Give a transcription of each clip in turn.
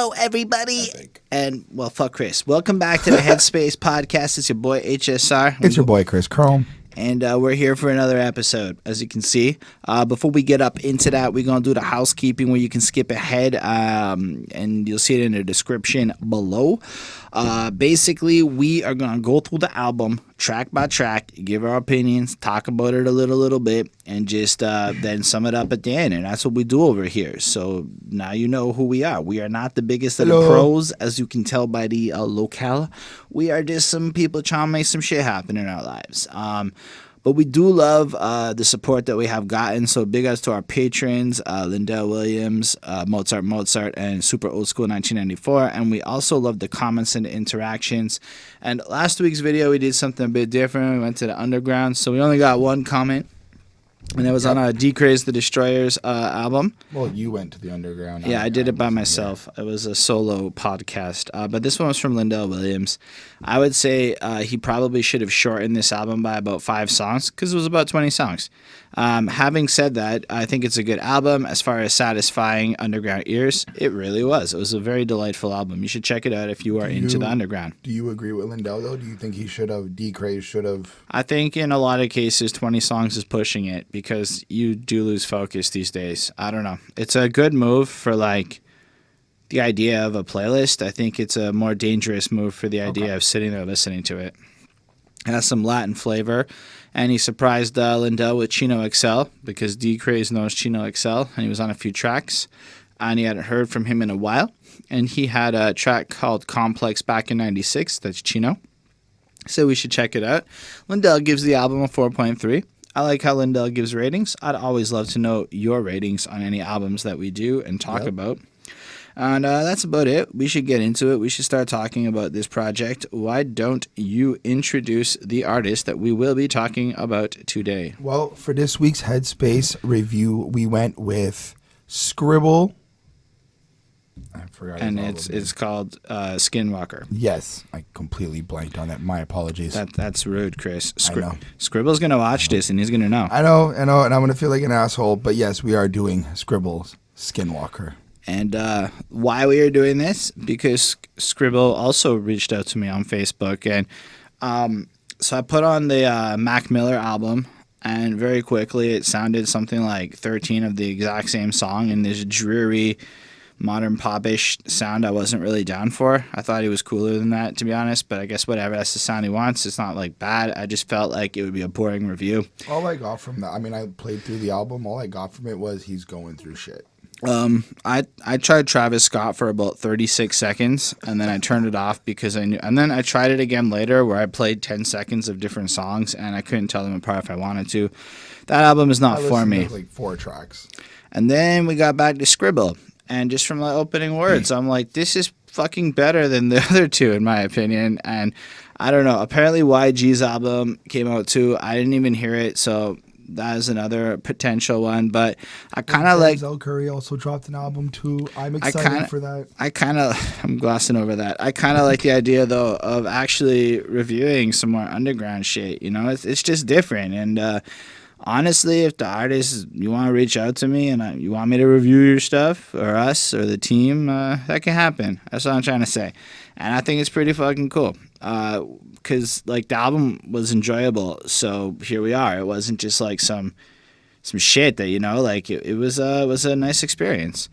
Hello, everybody. Epic. And, well, fuck Chris. Welcome back to the Headspace Podcast. It's your boy, HSR. It's your boy, Chris Chrome. And we're here for another episode, as you can see. Before we get up into that, we're going to do the housekeeping where you can skip ahead, and you'll see it in the description below. Basically, we are going to go through the album track by track, give our opinions, talk about it a little bit, and just then sum it up at the end. And that's what we do over here. So now you know who we are. We are not the biggest of the pros, as you can tell by the locale. We are just some people trying to make some shit happen in our lives. But we do love the support that we have gotten. So big ups to our patrons, Lindell Williams, Mozart, and Super Old School 1994. And we also love the comments and the interactions. And last week's video, we did something a bit different. We went to the underground. So we only got one comment. And it was on D-Craze the Destroyers album. Well, you went to the underground. Yeah, I did it by myself. It was a solo podcast. But this one was from Lindell Williams. I would say he probably should have shortened this album by about 5 songs because it was about 20 songs. Having said that, I think it's a good album. As far as satisfying underground ears, it really was. It was a very delightful album. You should check it out if you are into the underground. Do you agree with Lindell, though? Do you think he should have, D-Craze should have? I think in a lot of cases, 20 songs is pushing it because you do lose focus these days. I don't know. It's a good move for, like, the idea of a playlist. I think it's a more dangerous move for the idea of sitting there listening to it. It has some Latin flavor, and he surprised Lindell with Chino XL because D-Craze knows Chino XL, and he was on a few tracks, and he hadn't heard from him in a while. And he had a track called Complex back in 96. That's Chino. So we should check it out. Lindell gives the album a 4.3. I like how Lindell gives ratings. I'd always love to know your ratings on any albums that we do and talk about. And that's about it. We should get into it. We should start talking about this project. Why don't you introduce the artist that we will be talking about today? Well, for this week's Headspace review, we went with Skribbal. I forgot. And it's called Skinwalker. Yes, I completely blanked on that. My apologies. That's rude, Chris. I know. Skribble's going to watch this, and he's going to know. I know, and I'm going to feel like an asshole. But yes, we are doing Skribbal's Skinwalker. And why we are doing this? Because Skribbal also reached out to me on Facebook. And so I put on the Mac Miller album, and very quickly it sounded something like 13 of the exact same song in this dreary, modern pop-ish sound I wasn't really down for. I thought he was cooler than that, to be honest, but I guess whatever, that's the sound he wants. It's not like bad. I just felt like it would be a boring review. All I got from that, I mean, I played through the album. All I got from it was he's going through shit. I tried Travis Scott for about 36 seconds, and then I turned it off because I knew. And then I tried it again later where I played 10 seconds of different songs, and I couldn't tell them apart if I wanted to. That album is not for me. Like 4 tracks. And then we got back to Skribbal, and just from the opening words, I'm like, this is fucking better than the other two, in my opinion. And I don't know. Apparently, YG's album came out too. I didn't even hear it, so that is another potential one, but I kind of like... Denzel Curry also dropped an album too. I'm excited for that. I'm glossing over that. I kind of like the idea, though, of actually reviewing some more underground shit. You know, it's just different. And honestly, if the artist, you want to reach out to me and you want me to review your stuff, or us, or the team, that can happen. That's what I'm trying to say. And I think it's pretty fucking cool. Because like the album was enjoyable, so here we are. It wasn't just like some shit that, you know, like it was a nice experience.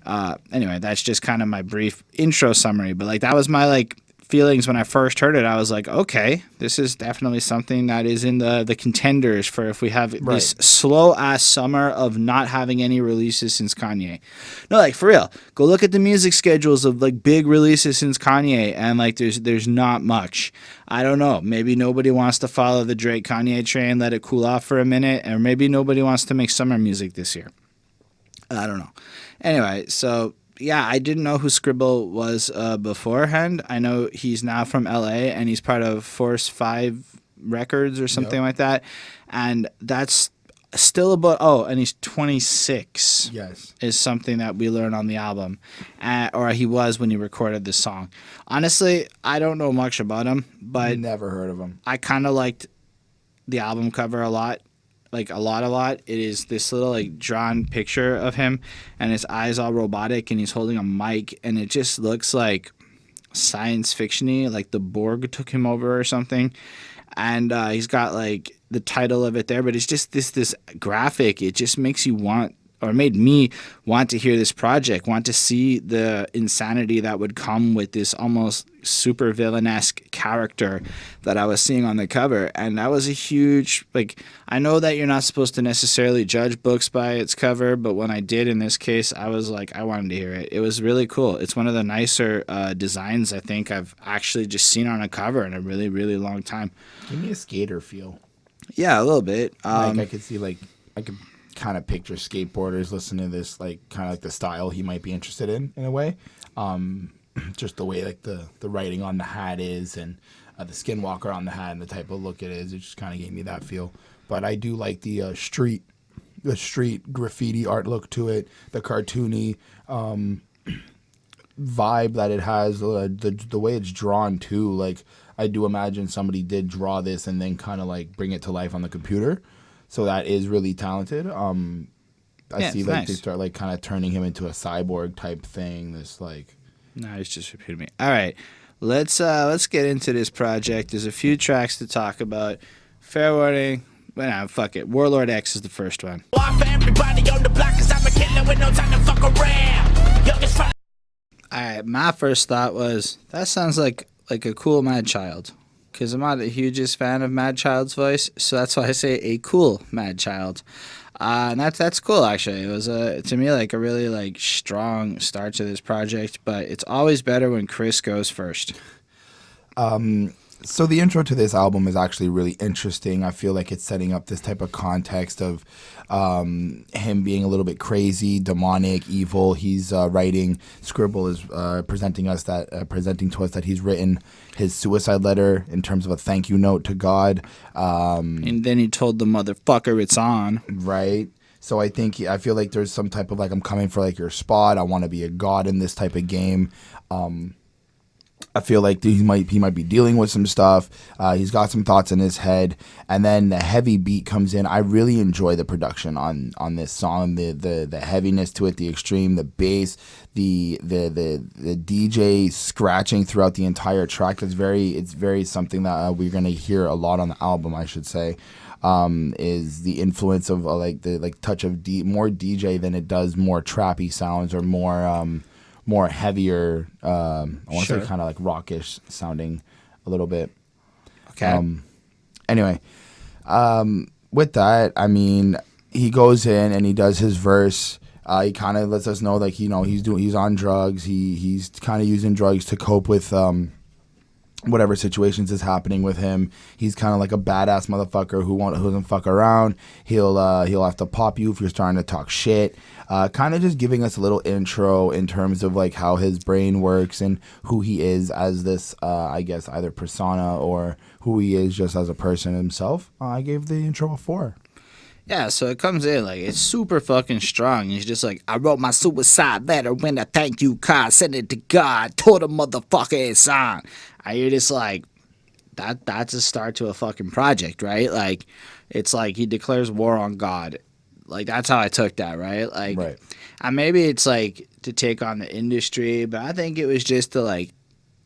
Anyway, that's just kind of my brief intro summary. But like that was my like feelings when I first heard it. I was like, okay, this is definitely something that is in the contenders for if we have this slow ass summer of not having any releases since Kanye. No, like for real, go look at the music schedules of like big releases since Kanye, and like there's not much. I don't know. Maybe nobody wants to follow the Drake Kanye train, let it cool off for a minute, or maybe nobody wants to make summer music this year. I don't know. Anyway, so yeah, I didn't know who Skribbal was beforehand. I know he's now from LA and he's part of Force 5 Records or something like that. And that's still about, and he's 26. Yes. Is something that we learn on the album. Or he was when he recorded this song. Honestly, I don't know much about him, but never heard of him. I kind of liked the album cover a lot. like a lot, it is this little like drawn picture of him, and his eyes all robotic, and he's holding a mic, and it just looks like science fictiony, like the Borg took him over or something. And he's got like the title of it there, but it's just this graphic. It just makes you want, or made me want to hear this project, want to see the insanity that would come with this almost super villain-esque character that I was seeing on the cover. And that was a huge, like, I know that you're not supposed to necessarily judge books by its cover, but when I did in this case, I was like, I wanted to hear it. It was really cool. It's one of the nicer designs I think I've actually just seen on a cover in a really, really long time. Give me a skater feel. Yeah, a little bit. Like I could see, like, I could kind of picture skateboarders listening to this, like kind of like the style he might be interested in a way. Just the way like the writing on the hat is, and the Skinwalker on the hat, and the type of look it is. It just kind of gave me that feel. But I do like the street graffiti art look to it, the cartoony vibe that it has, the way it's drawn too. Like I do imagine somebody did draw this and then kind of like bring it to life on the computer. So that is really talented. I see like nice. they start like kind of turning him into a cyborg type thing. This like, no, he's just repeating me. All right, let's get into this project. There's a few tracks to talk about. Fair warning. Well, nah, fuck it. Warlord X is the first one. Everybody on the block 'cause I'm a killer with no time to fuck around. All right, my first thought was that sounds like a cool Mad Child, because I'm not the hugest fan of Mad Child's voice, so that's why I say a cool Mad Child. And that's cool, actually. It was to me like a really like strong start to this project, but it's always better when Chris goes first. So the intro to this album is actually really interesting. I feel like it's setting up this type of context of him being a little bit crazy, demonic, evil. He's writing. Skribbal is presenting to us that he's written his suicide letter in terms of a thank you note to God. And then he told the motherfucker it's on. Right. So I feel like there's some type of like, I'm coming for like your spot. I want to be a god in this type of game. I feel like he might be dealing with some stuff. He's got some thoughts in his head, and then the heavy beat comes in. I really enjoy the production on this song, the heaviness to it, the extreme, the bass, the DJ scratching throughout the entire track. It's very something that we're gonna hear a lot on the album, I should say. Is the influence of like the like touch of more DJ than it does more trappy sounds or more heavier, I want to say kind of like rockish sounding a little bit. Okay. Anyway, with that, I mean, he goes in and he does his verse. He kind of lets us know like, you know, he's on drugs. He's kind of using drugs to cope with whatever situations is happening with him. He's kind of like a badass motherfucker who doesn't fuck around. He'll have to pop you if you're starting to talk shit. Kind of just giving us a little intro in terms of like how his brain works and who he is as this, I guess, either persona or who he is just as a person himself. I gave the intro a 4. Yeah, so it comes in like it's super fucking strong. He's just like, I wrote my suicide letter when a thank you card, sent it to God, told a motherfucker it's on. And you're just like, that's a start to a fucking project, right? Like, it's like he declares war on God. Like, that's how I took that, right? Like, right. And maybe it's like to take on the industry, but I think it was just to like,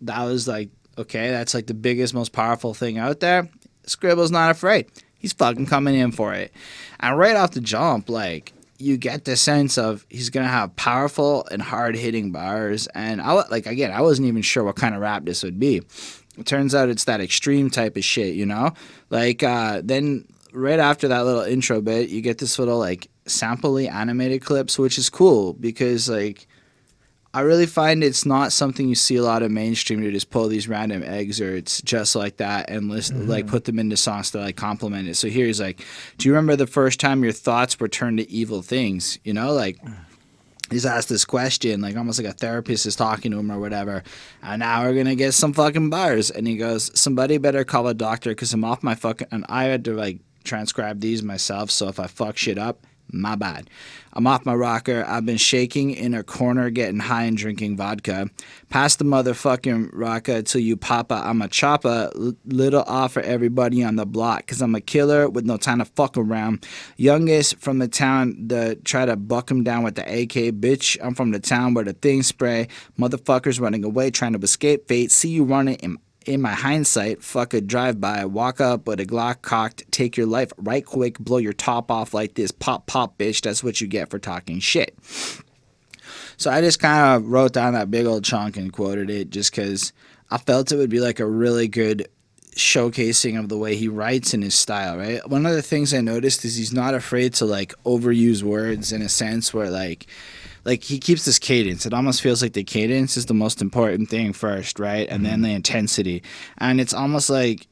that was like, okay, that's like the biggest, most powerful thing out there. Skribbal's not afraid. He's fucking coming in for it. And right off the jump, like, you get the sense of he's going to have powerful and hard-hitting bars. And, I wasn't even sure what kind of rap this would be. It turns out it's that extreme type of shit, you know? Like, then right after that little intro bit, you get this little, like, sample-y animated clips, which is cool because, like, I really find it's not something you see a lot of mainstream to just pull these random excerpts just like that and like put them into songs to like complement it. So here he's like, do you remember the first time your thoughts were turned to evil things? You know, like he's asked this question, like almost like a therapist is talking to him or whatever. And now we're going to get some fucking bars. And he goes, somebody better call a doctor because I'm off my fucking, and I had to like transcribe these myself. So if I fuck shit up, My bad. I'm off my rocker. I've been shaking in a corner, getting high and drinking vodka. Pass the motherfucking rocker till you papa. I'm a chopper. Little off for everybody on the block. Cause I'm a killer with no time to fuck around. Youngest from the town that try to buck him down with the AK. Bitch, I'm from the town where the things spray. Motherfuckers running away, trying to escape fate. See you running in my hindsight, fuck a drive-by, walk up with a Glock cocked, take your life right quick, blow your top off like this, pop, pop, bitch, that's what you get for talking shit. So I just kind of wrote down that big old chunk and quoted it just because I felt it would be like a really good showcasing of the way he writes in his style, right? One of the things I noticed is he's not afraid to like overuse words in a sense where like he keeps this cadence. It almost feels like the cadence is the most important thing first, right? And then the intensity. And it's almost like,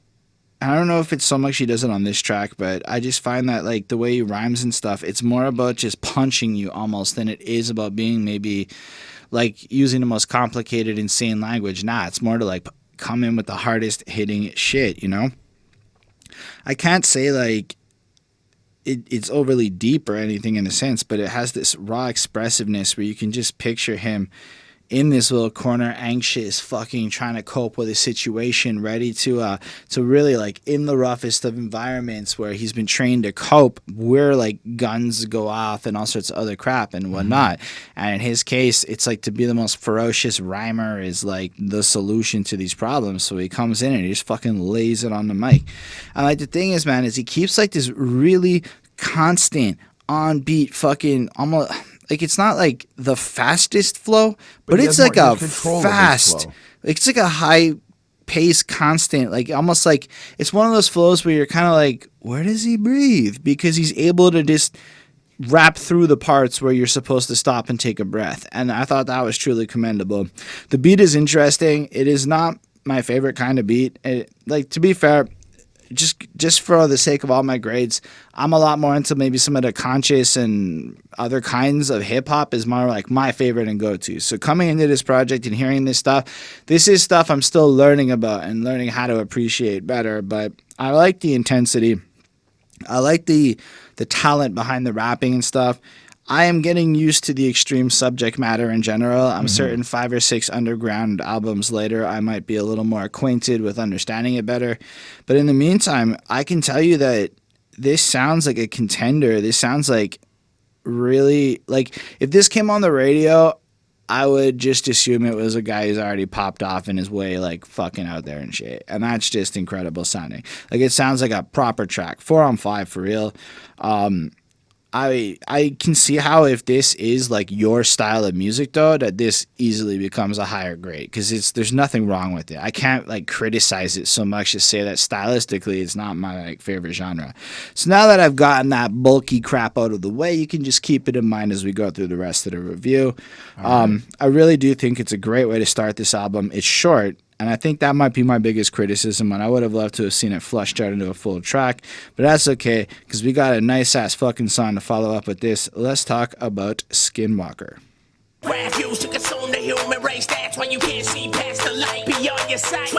I don't know if it's so much he does it on this track, but I just find that like the way he rhymes and stuff, it's more about just punching you almost than it is about being maybe like using the most complicated, insane language. Nah, it's more to like come in with the hardest hitting shit, you know? I can't say like it's overly deep or anything in a sense, but it has this raw expressiveness where you can just picture him in this little corner, anxious, fucking trying to cope with a situation, ready to really like in the roughest of environments where he's been trained to cope, where like guns go off and all sorts of other crap and whatnot. And in his case, it's like to be the most ferocious rhymer is like the solution to these problems. So he comes in and he just fucking lays it on the mic. And like the thing is, man, is he keeps like this really constant on beat fucking almost. Like, it's not like the fastest flow, but it's like a fast, it's like a high pace, constant, like almost like it's one of those flows where you're kind of like, where does he breathe? Because he's able to just rap through the parts where you're supposed to stop and take a breath. And I thought that was truly commendable. The beat is interesting. It is not my favorite kind of beat. Like, to be fair, just for the sake of all my grades, I'm a lot more into maybe some of the conscious and other kinds of hip hop is more like my favorite and go-to. So coming into this project and hearing this is stuff I'm still learning about and learning how to appreciate better. But I like the intensity. I like the talent behind the rapping and stuff. I am getting used to the extreme subject matter in general. I'm certain 5 or 6 underground albums later, I might be a little more acquainted with understanding it better. But in the meantime, I can tell you that this sounds like a contender. This sounds like really, like, if this came on the radio, I would just assume it was a guy who's already popped off in his way, like, fucking out there and shit. And that's just incredible sounding. Like, it sounds like a proper track. 4 on 5 for real. I can see how if this is like your style of music though, that this easily becomes a higher grade because there's nothing wrong with it. I can't like criticize it so much to say that stylistically it's not my like favorite genre. So now that I've gotten that bulky crap out of the way, you can just keep it in mind as we go through the rest of the review. I really do think it's a great way to start this album. It's short. And I think that might be my biggest criticism, and I would have loved to have seen it flushed out into a full track. But that's okay, because we got a nice-ass fucking song to follow up with this. Let's talk about Skinwalker. Refuse to consume the human race. That's when you can't see past the light beyond your sight.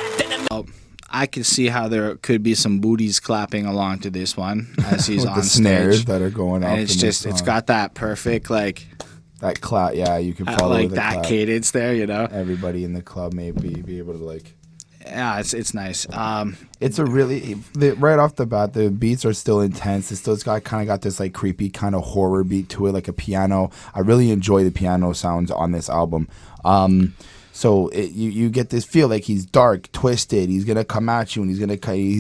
I can see how there could be some booties clapping along to this one as he's on the stage. Snares that are going off. And it's just, it's got that perfect, like... That clap, yeah, you can follow like the that clap. Cadence there, you know. Everybody in the club may be able to like. Yeah, it's nice. It's a really right off the bat, the beats are still intense. It's got kind of got this like creepy kind of horror beat to it, like a piano. I really enjoy the piano sounds on this album. So you get this feel like he's dark, twisted. He's gonna come at you, and he's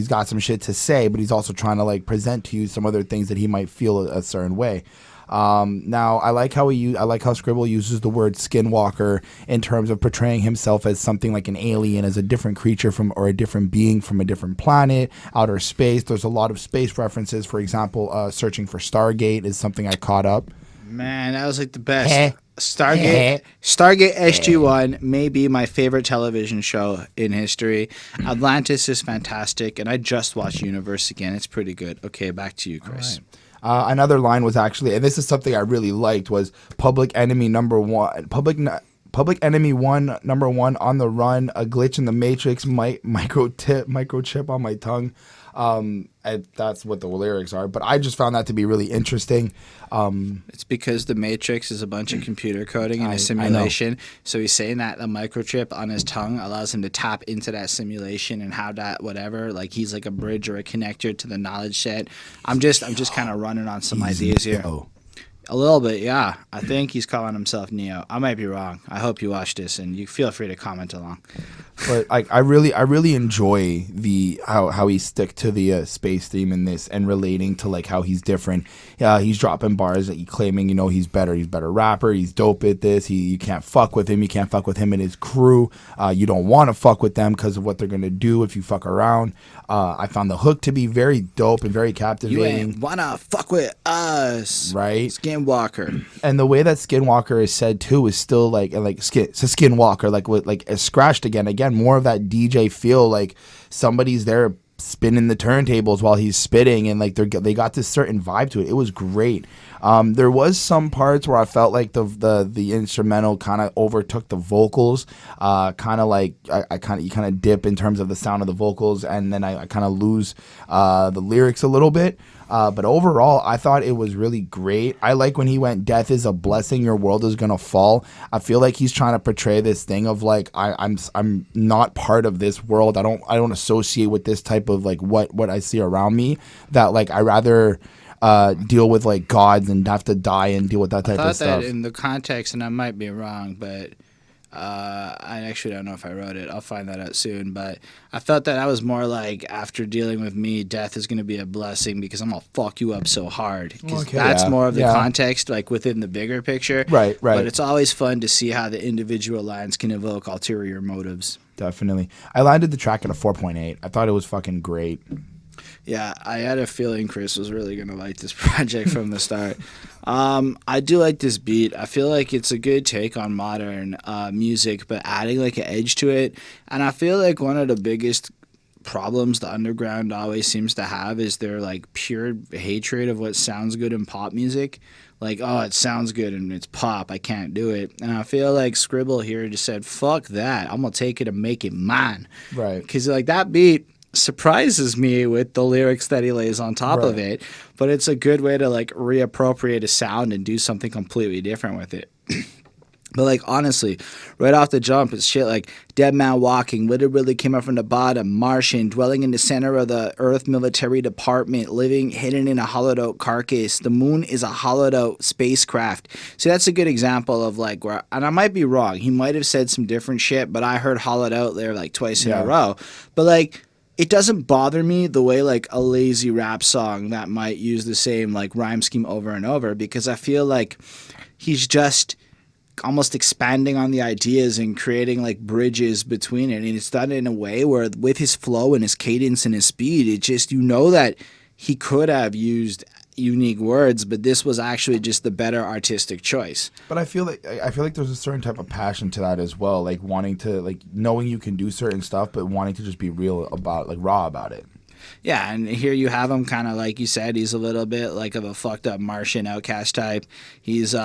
got some shit to say, but he's also trying to like present to you some other things that he might feel a certain way. Now I like how Skribbal uses the word Skinwalker in terms of portraying himself as something like an alien, as a different creature or a different being from a different planet, outer space. There's a lot of space references. For example, searching for Stargate is something I caught up. Man, that was like the best. Stargate SG-1 may be my favorite television show in history. Atlantis is fantastic, and I just watched Universe again. It's pretty good. Okay, back to you, Chris. Another line was actually, and this is something I really liked, was Public Enemy number 1 on the run, a glitch in the Matrix, microchip on my tongue. That's what the lyrics are. But I just found that to be really interesting. It's because the Matrix is a bunch of computer coding in I a simulation. So he's saying that the microchip on his tongue allows him to tap into that simulation and have that whatever. Like he's like a bridge or a connector to the knowledge set. I'm just kind of running on some ideas here. A little bit, yeah. I think he's calling himself Neo. I might be wrong. I hope you watch this, and you feel free to comment along. But I really enjoy the how he stick to the space theme in this and relating to like how he's different. He's dropping bars that he claiming he's better rapper. He's dope at this. You can't fuck with him. You can't fuck with him and his crew. You don't want to fuck with them because of what they're gonna do if you fuck around. I found the hook to be very dope and very captivating. You ain't wanna fuck with us, right? Skinwalker. And the way that Skinwalker is said too is still like Skinwalker, like with like scratched again, more of that DJ feel, like somebody's there spinning the turntables while he's spitting, and like they got this certain vibe to it. It was great. There was some parts where I felt like the instrumental kind of overtook the vocals, kind of like you kind of dip in terms of the sound of the vocals, and then I kind of lose the lyrics a little bit. But overall, I thought it was really great. I like when he went, "Death is a blessing, your world is gonna fall." I feel like he's trying to portray this thing of like I'm not part of this world. I don't associate with this type of like what I see around me. That like I rather deal with like gods and have to die and deal with that type of stuff. I thought that in the context, and I might be wrong, but I actually don't know if I wrote it. I'll find that out soon. But I felt that I was more like, after dealing with me, death is going to be a blessing because I'm going to fuck you up so hard. Because that's more of the context, like within the bigger picture. Right. But it's always fun to see how the individual lines can evoke ulterior motives. Definitely. I landed the track at a 4.8. I thought it was fucking great. Yeah, I had a feeling Chris was really going to like this project from the start. I do like this beat. I feel like it's a good take on modern music, but adding like an edge to it. And I feel like one of the biggest problems the underground always seems to have is their like pure hatred of what sounds good in pop music. Like, oh, it sounds good and it's pop, I can't do it. And I feel like Skribbal here just said, fuck that, I'm going to take it and make it mine. Right. Because like that beat surprises me with the lyrics that he lays on top of it, but it's a good way to like reappropriate a sound and do something completely different with it. But like honestly, right off the jump, it's shit like dead man walking, literally came up from the bottom, Martian, dwelling in the center of the Earth military department, living hidden in a hollowed out carcass. The moon is a hollowed out spacecraft. So that's a good example of like where, and I might be wrong, he might have said some different shit, but I heard hollowed out there like twice in a row. But like, it doesn't bother me the way like a lazy rap song that might use the same like rhyme scheme over and over, because I feel like he's just almost expanding on the ideas and creating like bridges between it, and it's done in a way where with his flow and his cadence and his speed, it just, you know, that he could have used unique words, but this was actually just the better artistic choice. But I feel like there's a certain type of passion to that as well, like wanting to, like knowing you can do certain stuff, but wanting to just be real about, like raw about it. Yeah, and here you have him kind of like you said, he's a little bit like of a fucked up Martian outcast type. He's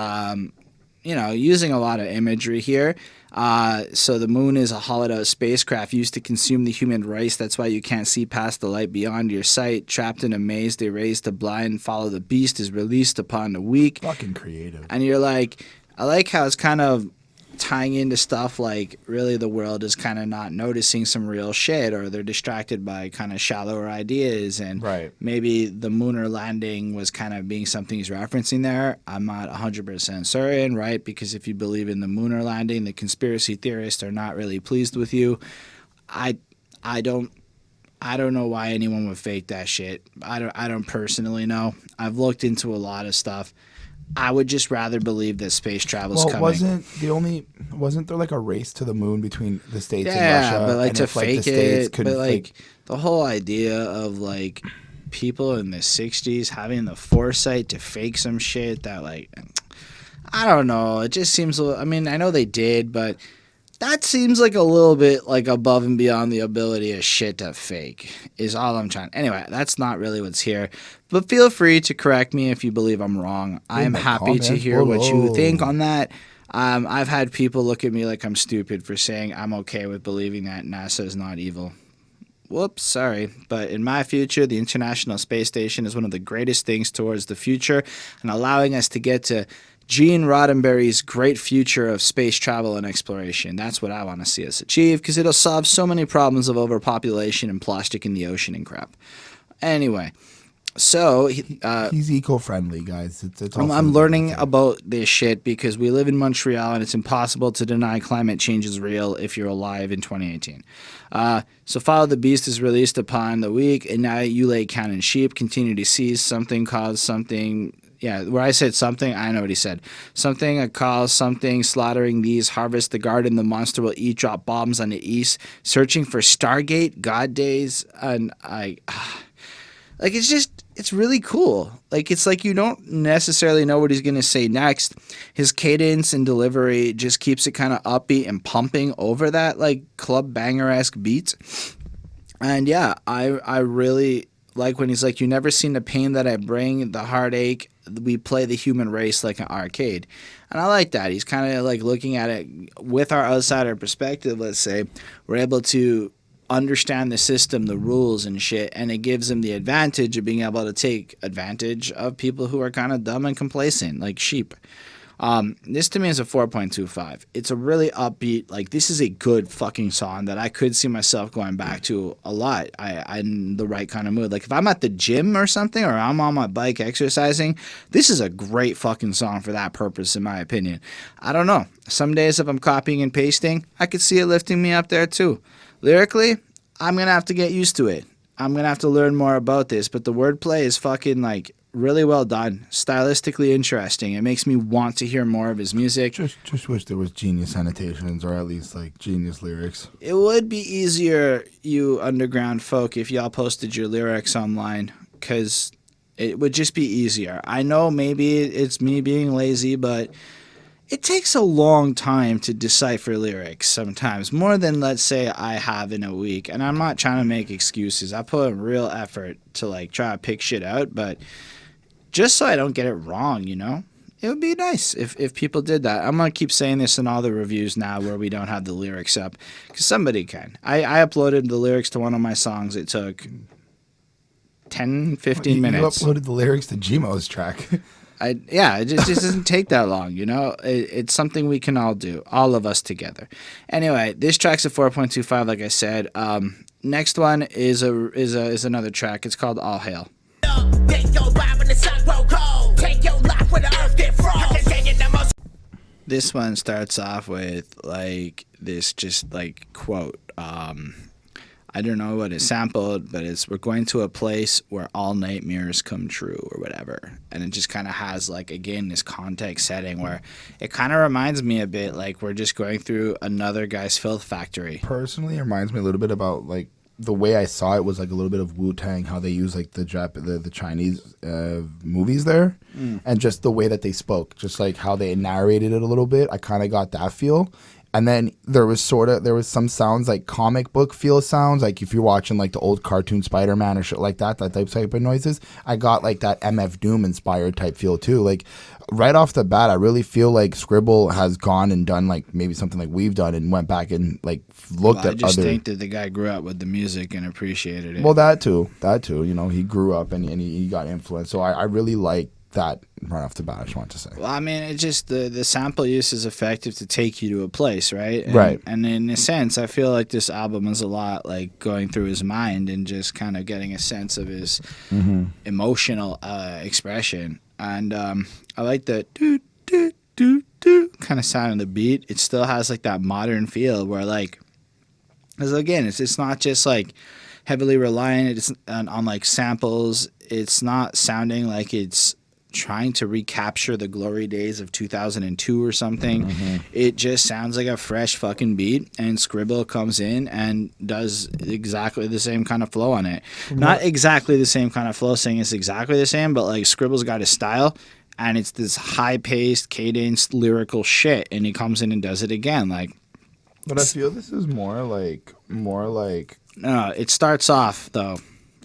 you know, using a lot of imagery here. So the moon is a hollowed out spacecraft used to consume the human race. That's why you can't see past the light beyond your sight. Trapped in a maze, they raise the blind, follow the beast, is released upon the weak. Fucking creative. And you're like, I like how it's kind of tying into stuff like really the world is kind of not noticing some real shit, or they're distracted by kind of shallower ideas, and maybe the lunar landing was kind of being something he's referencing there. I'm not 100% certain, right? Because if you believe in the lunar landing, the conspiracy theorists are not really pleased with you. I don't know why anyone would fake that shit. I don't personally know. I've looked into a lot of stuff. I would just rather believe that space travel's coming. Wasn't there like a race to the moon between the States and Russia? Yeah, but like and to if, fake the States it, couldn't but like fake... the whole idea of like people in the 60s having the foresight to fake some shit that like, I don't know, it just seems, I mean, I know they did, but that seems like a little bit like above and beyond the ability of shit to fake is all I'm trying. Anyway, that's not really what's here. But feel free to correct me if you believe I'm wrong. I am happy to hear what you think on that. I've had people look at me like I'm stupid for saying I'm okay with believing that NASA is not evil. whoops, sorry. But in my future, the International Space Station is one of the greatest things towards the future and allowing us to get to Gene Roddenberry's great future of space travel and exploration. That's what I want to see us achieve because it'll solve so many problems of overpopulation and plastic in the ocean and crap. Anyway, so he's eco-friendly, guys. It's I'm learning about this shit because we live in Montreal and it's impossible to deny climate change is real if you're alive in 2018. So Follow the Beast is released upon the week, and now you lay counting sheep, continue to seize something, cause something. Yeah, where I said something, I know what he said. Something, a cause, something, slaughtering these, harvest the garden, the monster will eat, drop bombs on the east, searching for Stargate, God days, and like, it's really cool. Like, it's like you don't necessarily know what he's going to say next. His cadence and delivery just keeps it kind of upbeat and pumping over that, like, club banger-esque beat. And, yeah, I really like when he's like, you never seen the pain that I bring, the heartache. We play the human race like an arcade. And I like that. He's kind of, like, looking at it with our outsider perspective, let's say. We're able to understand the system, the rules and shit, and it gives him the advantage of being able to take advantage of people who are kind of dumb and complacent, like sheep. This to me is a 4.25. It's a really upbeat, like, this is a good fucking song that I could see myself going back to a lot. I'm in the right kind of mood. Like, if I'm at the gym or something, or I'm on my bike exercising, this is a great fucking song for that purpose, in my opinion. I don't know. Some days if I'm copying and pasting, I could see it lifting me up there too. Lyrically, I'm going to have to get used to it. I'm going to have to learn more about this, but the wordplay is fucking, like, really well done. Stylistically interesting. It makes me want to hear more of his music. Just wish there was genius annotations or at least, like, genius lyrics. It would be easier, you underground folk, if y'all posted your lyrics online, because it would just be easier. I know maybe it's me being lazy, but it takes a long time to decipher lyrics sometimes, more than, let's say, I have in a week. And I'm not trying to make excuses. I put in real effort to, like, try to pick shit out, but just so I don't get it wrong, you know? It would be nice if people did that. I'm going to keep saying this in all the reviews now where we don't have the lyrics up, because somebody can. I uploaded the lyrics to one of my songs. It took 10, 15 minutes. You uploaded the lyrics to Gmo's track. It just doesn't take that long, you know? It's something we can all do, all of us together. Anyway, this track's a 4.25, like I said. Next one is another track. It's called All Hail. This one starts off with, like, this just, like, quote. I don't know what it sampled, but it's, we're going to a place where all nightmares come true or whatever. And it just kind of has, like, again, this context setting where it kind of reminds me a bit like we're just going through another guy's filth factory. Personally, it reminds me a little bit about, like, the way I saw it was like a little bit of Wu-Tang, how they use, like, the Chinese movies there. And just the way that they spoke, just like how they narrated it a little bit. I kind of got that feel. And then there was some sounds like comic book feel sounds, like if you're watching like the old cartoon Spider-Man or shit like that type of noises. I got like that MF Doom inspired type feel too. Like right off the bat, I really feel like Skribbal has gone and done like maybe something like we've done and went back and like looked at other. I just think that the guy grew up with the music and appreciated it. Well, that too. You know, he grew up and he got influenced. So I really like that right off the bat. I just want to say. Well, I mean, it's just the sample use is effective to take you to a place, right? Right. And in a sense, I feel like this album is a lot like going through his mind and just kind of getting a sense of his emotional expression. And I like the do do do do kind of sound of the beat. It still has like that modern feel where, like, because again, it's not just like heavily reliant on like samples. It's not sounding like it's trying to recapture the glory days of 2002 or something. It just sounds like a fresh fucking beat, and Skribbal comes in and does exactly the same kind of flow on it. Not exactly the same kind of flow, saying it's exactly the same, but like Scribbal's got his style, and it's this high-paced, cadenced, lyrical shit, and he comes in and does it again. Like, but I feel this is more like. No, it starts off though.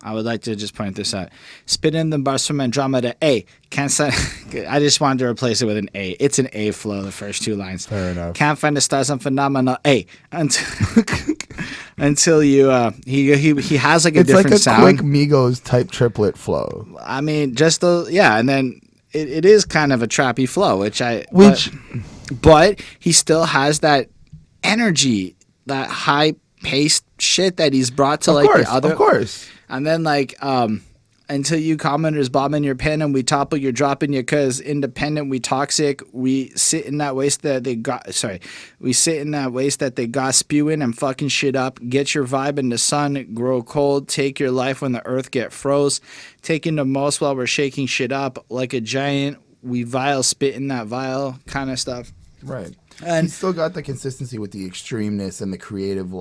I would like to just point this out. Spit in the bars from Andromeda. A. Can't find. I just wanted to replace it with an A. It's an A flow, the first two lines. Fair enough. Can't find the stars on phenomenal. A. Until you, he has like a It's different like a sound. quick Migos type triplet flow. I mean, just the, yeah. And then it is kind of a trappy flow, but he still has that energy, that high paced shit that he's brought to the other. Of course. And then until you commenters bombing your pen and we topple your dropping you cause independent we toxic, we sit in that waste that they got spewing and fucking shit up. Get your vibe in the sun, grow cold, take your life when the earth get froze, taking the most while we're shaking shit up like a giant. We vile spit in that vial kind of stuff. Right. And he's still got the consistency with the extremeness and the creative,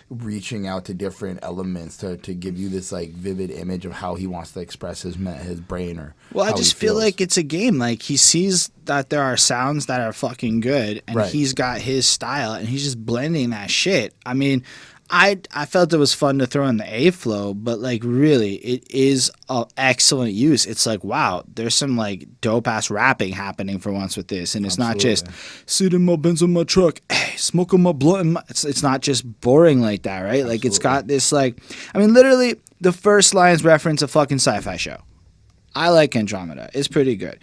reaching out to different elements to give you this vivid image of how he wants to express his brain or. Well, I how just he feel feels. like it's a game. Like he sees that there are sounds that are fucking good, and Right. he's got his style, and he's just blending that shit. I mean, I felt it was fun to throw in the A flow, but really, it is an excellent use. It's wow, there's some dope ass rapping happening for once with this, and it's not just sit in my Benz in my truck, hey, smoking my blunt. It's not just boring like that, right? Absolutely. It's got this I mean, literally, the first lines reference a fucking sci-fi show. I like Andromeda. It's pretty good.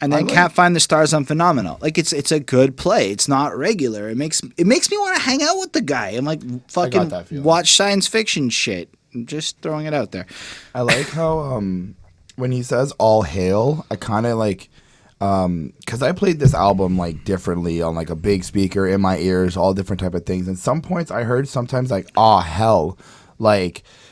And then Can't Find the Stars on Phenomenal. It's a good play. It's not regular. It makes me want to hang out with the guy and fucking watch science fiction shit. I'm just throwing it out there. I like how when he says "all hail," I kind of because I played this album differently on a big speaker in my ears, all different type of things. And some points I heard sometimes "aw hell,"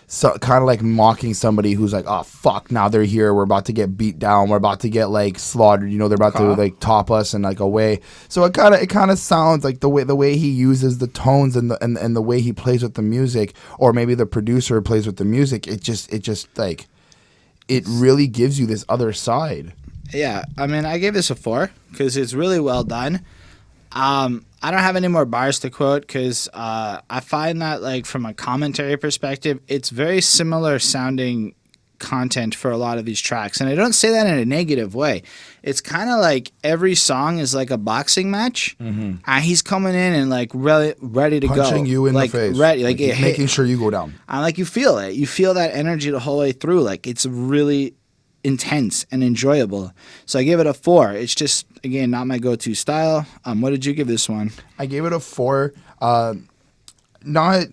so kind of mocking somebody who's oh fuck, now they're here, we're about to get beat down, we're about to get slaughtered, they're about to top us and away. So it kind of sounds like the way he uses the tones and the way he plays with the music, or maybe the producer plays with the music, it just it really gives you this other side. Yeah, I mean, I gave this a 4 because it's really well done. I don't have any more bars to quote because I find that from a commentary perspective, it's very similar sounding content for a lot of these tracks. And I don't say that in a negative way. It's kind of every song is a boxing match. Mm-hmm. And he's coming in and ready to go. Punching you in the face. Ready, making sure you go down. And you feel it. You feel that energy the whole way through. It's really intense and enjoyable. So I give it a 4. It's just, again, not my go-to style. What did you give this one? I gave it a 4. Not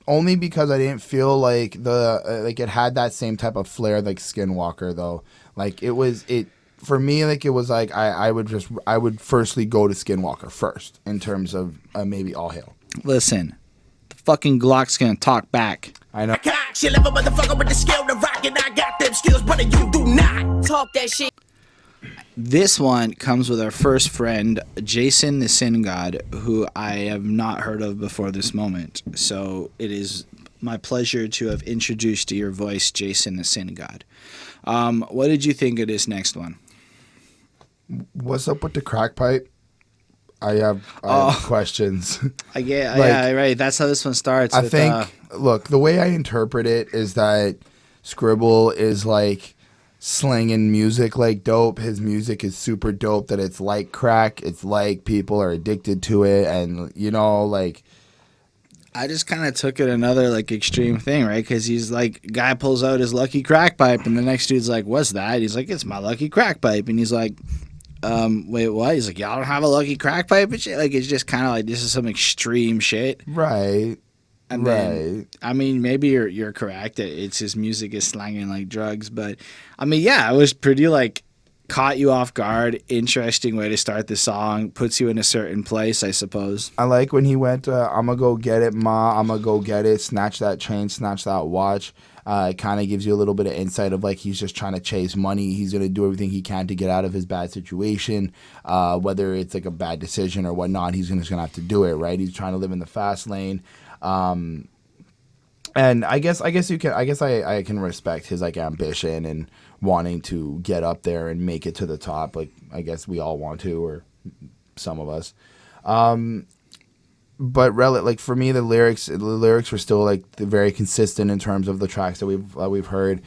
only because I didn't feel it had that same type of flair like Skinwalker though. For me, it was I would firstly go to Skinwalker first in terms of maybe All Hail. Listen, the fucking Glock's gonna talk back. I know. She live a motherfucker with the skill to rock, and I got them skills, but you do not talk that shit. This one comes with our first friend, Jaysin the Sin God, who I have not heard of before this moment. So it is my pleasure to have introduced to your voice, Jaysin the Sin God. What did you think of this next one? What's up with the crack pipe? I have questions. Yeah, right. That's how this one starts. I think, look, the way I interpret it is that Skribbal is slinging music dope. His music is super dope, that it's like crack. It's people are addicted to it. And, I just kind of took it another extreme thing, right? Because he's guy pulls out his lucky crack pipe, and the next dude's what's that? He's it's my lucky crack pipe. And he's wait, what? He's y'all don't have a lucky crack pipe and shit? It's just kind of this is some extreme shit. Right. And then, I mean, maybe you're correct. It's his music is slanging like drugs. But, I mean, yeah, it was pretty, caught you off guard. Interesting way to start the song. Puts you in a certain place, I suppose. I like when he went, I'm going to go get it, ma. I'm going to go get it. Snatch that chain, snatch that watch. It kind of gives you a little bit of insight of he's just trying to chase money. He's going to do everything he can to get out of his bad situation, whether it's a bad decision or whatnot. He's just going to have to do it, right? He's trying to live in the fast lane. And I guess I can respect his ambition and wanting to get up there and make it to the top. I guess we all want to, or some of us. but like for me, the lyrics were still like very consistent in terms of the tracks that we've heard.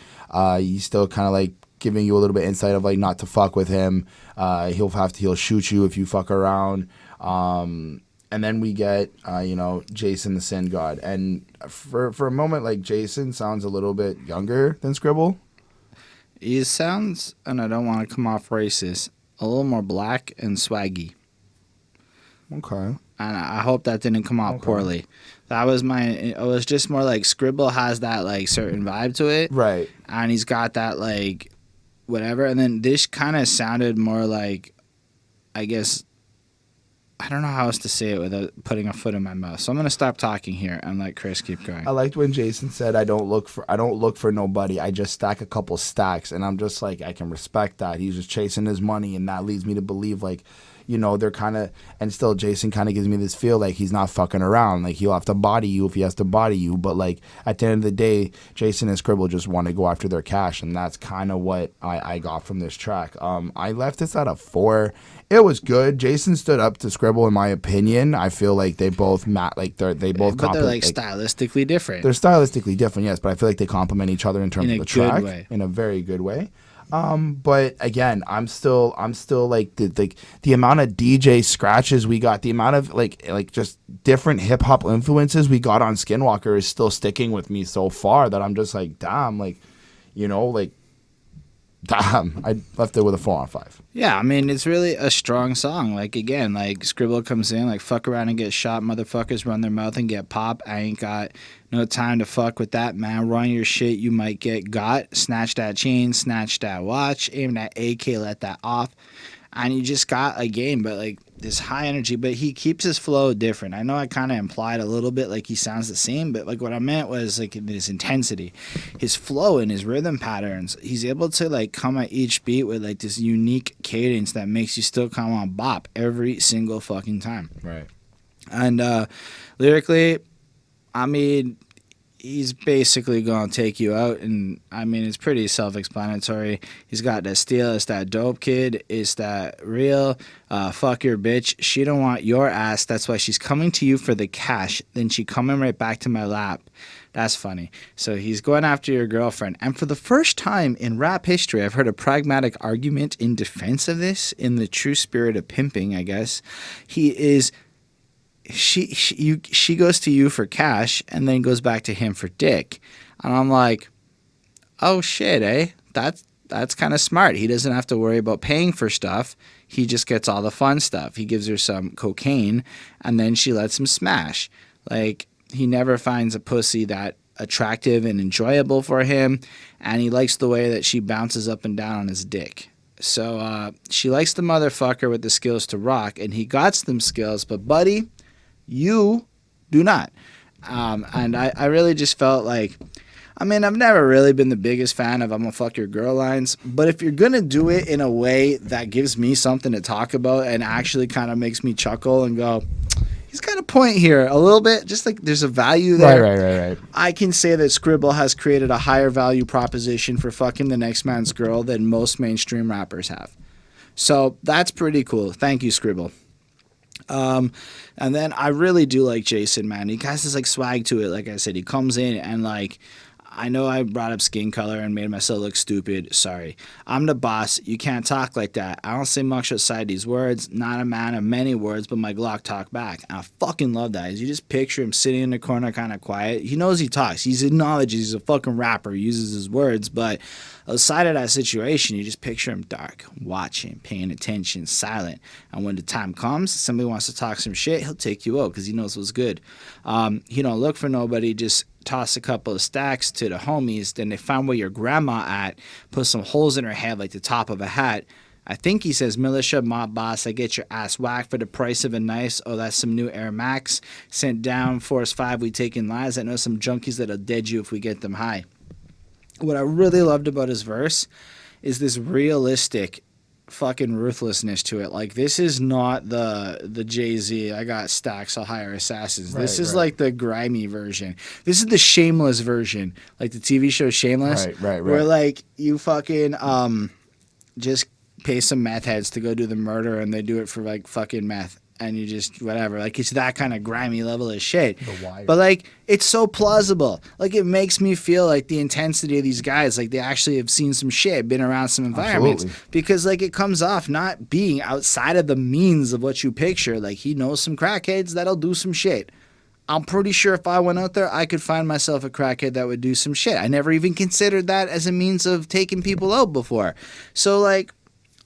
He's still kind of like giving you a little bit insight of like not to fuck with him. He'll shoot you if you fuck around. And then we get Jaysin the Sin God, and for a moment, like Jaysin sounds a little bit younger than Skribbal. He sounds, and I don't want to come off racist, a little more black and swaggy. Okay. And I hope that didn't come out poorly. That was it was just more like Skribbal has that like certain vibe to it. Right. And he's got that like whatever. And then this kind of sounded more like, I guess, I don't know how else to say it without putting a foot in my mouth. So I'm going to stop talking here and let Chris keep going. I liked when Jaysin said, I don't look for nobody. I just stack a couple stacks. And I'm just like, I can respect that. He's just chasing his money. And that leads me to believe like, they're kind of, and still Jaysin kind of gives me this feel like he's not fucking around. Like he'll have to body you if he has to body you. But like at the end of the day, Jaysin and Skribbal just want to go after their cash. And that's kind of what I got from this track. I left this at a 4. It was good. Jaysin stood up to Skribbal in my opinion. I feel like they both but they're like stylistically different. They're stylistically different, yes, but I feel like they complement each other in terms of the track in a very good way. But again, I'm still like the amount of DJ scratches we got, the amount of like just different hip hop influences we got on Skinwalker is still sticking with me so far that I'm just like, damn, damn, I left it with a 4 out of 5. Yeah, I mean, it's really a strong song. Like, again, like, Skribbal comes in, like, fuck around and get shot. Motherfuckers run their mouth and get popped. I ain't got no time to fuck with that, man. Run your shit, you might get got. Snatch that chain, snatch that watch. Aim that AK, let that off. And you just got a game, but, like, this high energy. But he keeps his flow different. I know I kind of implied a little bit like he sounds the same, but, like, what I meant was, like, his intensity. His flow and his rhythm patterns. He's able to, like, come at each beat with, like, this unique cadence that makes you still kind of want to bop every single fucking time. Right. And lyrically, I mean, he's basically going to take you out. And, I mean, it's pretty self-explanatory. He's got that steel. It's that dope kid. It's that real. Fuck your bitch. She don't want your ass. That's why she's coming to you for the cash. Then she coming right back to my lap. That's funny. So he's going after your girlfriend. And for the first time in rap history, I've heard a pragmatic argument in defense of this, in the true spirit of pimping, I guess. He is... She goes to you for cash and then goes back to him for dick. And I'm like, oh shit, eh? That's kind of smart. He doesn't have to worry about paying for stuff. He just gets all the fun stuff. He gives her some cocaine and then she lets him smash. Like, he never finds a pussy that attractive and enjoyable for him, and he likes the way that she bounces up and down on his dick. So she likes the motherfucker with the skills to rock, and he got them skills, but buddy, you do not. And I really just felt like, I mean, I've never really been the biggest fan of I'm gonna fuck your girl lines, but if you're gonna do it in a way that gives me something to talk about and actually kind of makes me chuckle and go, he's got a point here a little bit, just like there's a value there. Right. I can say that Skribbal has created a higher value proposition for fucking the next man's girl than most mainstream rappers have. So that's pretty cool. Thank you, Skribbal. And then I really do like Jaysin, man. He has this like swag to it. Like I said, he comes in and like, I know I brought up skin color and made myself look stupid. Sorry. I'm the boss. You can't talk like that. I don't say much outside these words. Not a man of many words, but my Glock talk back. And I fucking love that. You just picture him sitting in the corner kind of quiet. He knows he talks. He acknowledges he's a fucking rapper. He uses his words. But outside of that situation, you just picture him dark, watching, paying attention, silent. And when the time comes, somebody wants to talk some shit, he'll take you out because he knows what's good. He don't look for nobody, just toss a couple of stacks to the homies, then they find where your grandma at, put some holes in her head like the top of a hat. I think he says, militia, mob boss, I get your ass whacked for the price of a nice. Oh, that's some new Air Max. Sent down, Force 5, we taking lives. I know some junkies that'll dead you if we get them high. What I really loved about his verse is this realistic fucking ruthlessness to it. Like, this is not the Jay-Z, I got stacks, I'll hire assassins. This is like the grimy version. This is the shameless version, like the TV show Shameless. Right. Where like you fucking just pay some meth heads to go do the murder, and they do it for like fucking meth. And you just whatever, like it's that kind of grimy level of shit. But like it's so plausible. Like it makes me feel like the intensity of these guys, like they actually have seen some shit, been around some environments. Absolutely. Because like it comes off not being outside of the means of what you picture. Like he knows some crackheads that'll do some shit. I'm pretty sure if I went out there, I could find myself a crackhead that would do some shit. I never even considered that as a means of taking people out before. So like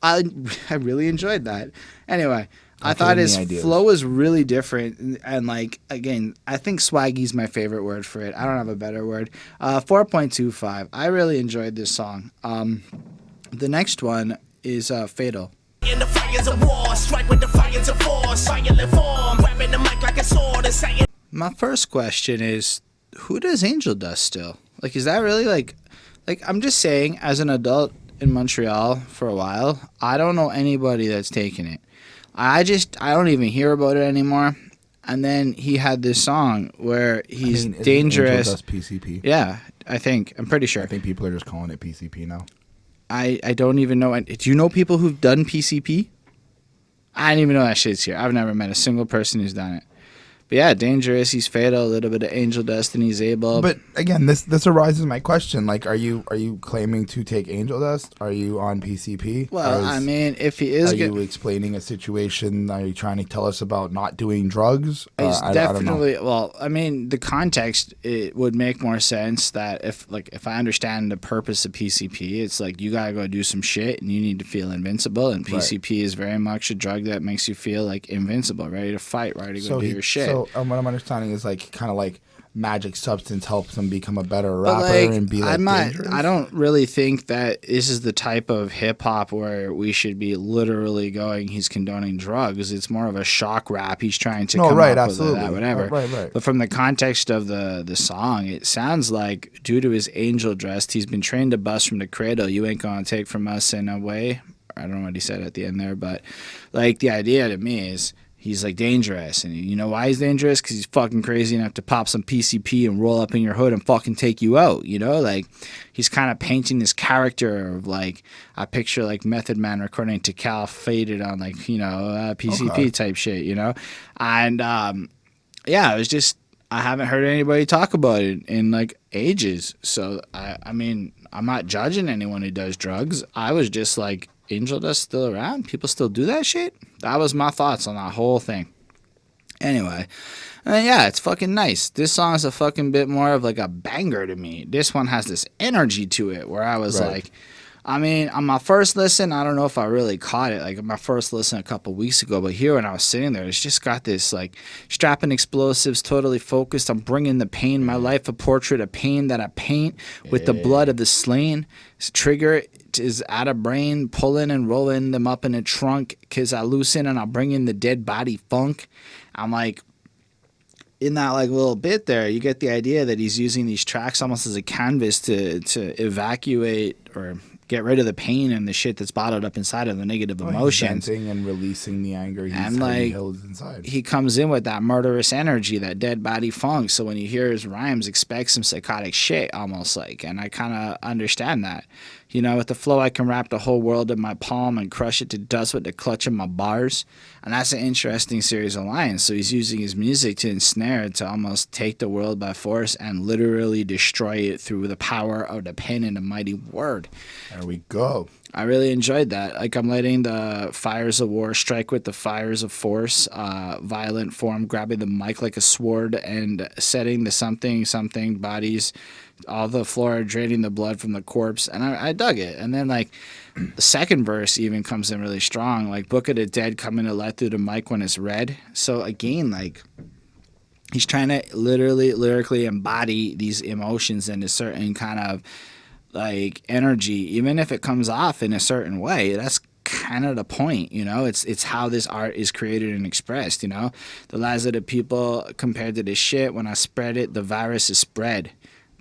I really enjoyed that. Anyway. I thought his flow was really different, and like again, I think swaggy's my favorite word for it. I don't have a better word. 4.25. I really enjoyed this song. The next one is Fatal. In the fires of war, strike with the fires of force, violent form, grabbing the mic like a sword and saying. My first question is, who does Angel Dust still? Like, is that really like I'm just saying, as an adult in Montreal for a while, I don't know anybody that's taken it. I don't even hear about it anymore. And then he had this song where he's dangerous. Angel Dust PCP. Yeah, I'm pretty sure. I think people are just calling it PCP now. I don't even know. Do you know people who've done PCP? I didn't even know that shit's here. I've never met a single person who's done it. But yeah, dangerous. He's fatal. A little bit of angel dust, and he's able. But again, this arises my question: like, are you claiming to take angel dust? Are you on PCP? Well, I mean, if he is, are you explaining a situation? Are you trying to tell us about not doing drugs? He's I definitely. don't know. Well, I mean, the context it would make more sense that if I understand the purpose of PCP, it's like you gotta go do some shit and you need to feel invincible, and PCP is very much a drug that makes you feel like invincible, ready to fight, ready to go do your shit. So what I'm understanding is like kind of like magic substance helps him become a better rapper and be like dangerous. I don't really think that this is the type of hip hop where we should be literally going. He's condoning drugs. It's more of a shock rap. He's trying to come up with that, whatever. Right. But from the context of the song, it sounds like due to his angel dress, he's been trained to bust from the cradle. You ain't gonna take from us in a way. I don't know what he said at the end there, but like the idea to me is. He's like dangerous, and you know why he's dangerous? Because he's fucking crazy enough to pop some PCP and roll up in your hood and fucking take you out. You know, like he's kind of painting this character of like I picture like Method Man recording to Cal faded on like PCP type shit. You know, and yeah, it was just I haven't heard anybody talk about it in like ages. So I mean, I'm not judging anyone who does drugs. I was just like. Angel Dust still around? People still do that shit? That was my thoughts on that whole thing. Anyway, yeah, it's fucking nice. This song is a fucking bit more of like a banger to me. This one has this energy to it where I was like, I mean, on my first listen, I don't know if I really caught it. Like my first listen a couple weeks ago, but here when I was sitting there, it's just got this like strapping explosives, totally focused on bringing the pain. My life a portrait of pain that I paint with the blood of the slain. Trigger is out of brain, pulling and rolling them up in a trunk because I loosen and I'll bring in the dead body funk. I'm like, in that like little bit there, you get the idea that he's using these tracks almost as a canvas to evacuate or get rid of the pain and the shit that's bottled up inside of the negative emotions. Venting and releasing the anger he holds inside. He comes in with that murderous energy, that dead body funk. So when you hear his rhymes, expect some psychotic shit almost like. And I kind of understand that. You know, with the flow, I can wrap the whole world in my palm and crush it to dust with the clutch of my bars. And that's an interesting series of lines. So he's using his music to ensnare, to almost take the world by force and literally destroy it through the power of the pen and the mighty word. There we go. I really enjoyed that. Like I'm letting the fires of war strike with the fires of force, violent form, grabbing the mic like a sword and setting the something bodies, all the floor, draining the blood from the corpse. And I dug it. And then like the second verse even comes in really strong, like Book of the Dead coming to light through the mic when it's red. So again, like he's trying to lyrically embody these emotions in a certain kind of like energy, even if it comes off in a certain way. That's kind of the point, you know. It's how this art is created and expressed, you know. The lives of the people compared to this shit. When I spread it, the virus is spread.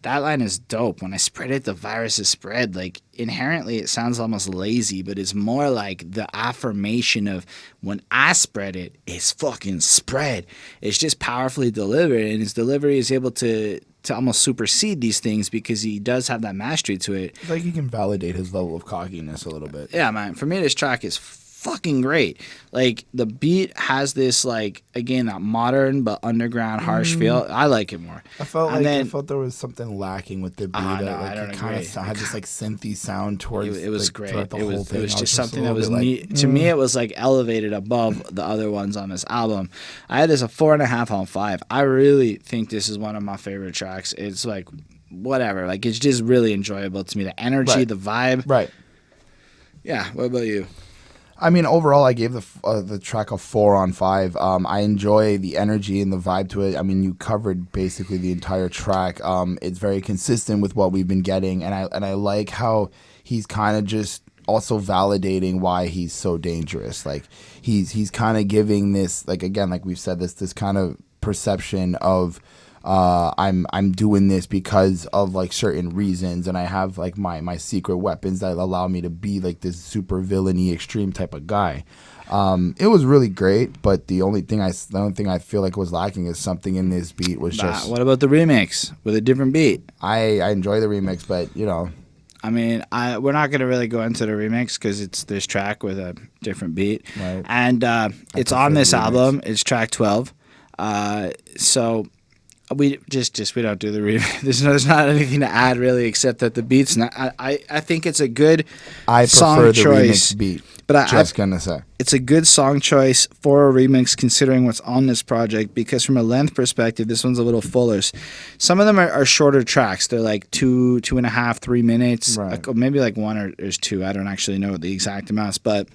That line is dope. When I spread it, the virus is spread. Like inherently, it sounds almost lazy, but it's more like the affirmation of when I spread it, it's fucking spread. It's just powerfully delivered, and his delivery is able to to almost supersede these things because he does have that mastery to it. It's like he can validate his level of cockiness a little bit. Yeah, man. For me, this track is fucking great. Like, the beat has this, like, again, that modern but underground harsh feel. I like it more. I felt And like then- I felt there was something lacking with the beat. no, like I don't it kind agree. of had this like synthy sound towards. It was like, great. throughout the It whole was, thing. it was I just a something that little was bit neat. To me, it was like elevated above the other ones on this album. I had this a 4.5 on 5. I really think this is one of my favorite tracks. It's like whatever. Like, it's just really enjoyable to me. The energy, Right. the vibe. Right. Yeah. What about you? I mean, overall, I gave the track a 4 on 5. I enjoy the energy and the vibe to it. I mean, you covered basically the entire track. It's very consistent with what we've been getting, and I like how he's kind of just also validating why he's so dangerous. Like he's kind of giving this, like, again, like we've said, this kind of perception of I'm doing this because of like certain reasons, and I have like my secret weapons that allow me to be like this super villainy extreme type of guy. It was really great, but the only thing I feel like was lacking is something in this beat was just. What about the remix with a different beat? I enjoy the remix, but you know. I mean, we're not going to really go into the remix because it's this track with a different beat. Right. And it's prefer on the this remix. album. It's track 12. So we we don't do the remix. There's not anything to add really except that the beat's not. I think it's a good I song prefer the choice. remix beat. But Just gonna say. It's a good song choice for a remix considering what's on this project because from a length perspective, this one's a little fuller. Some of them are shorter tracks. They're like 2.5, 3 minutes. Right. Like, maybe like one or there's two. I don't actually know the exact amounts, but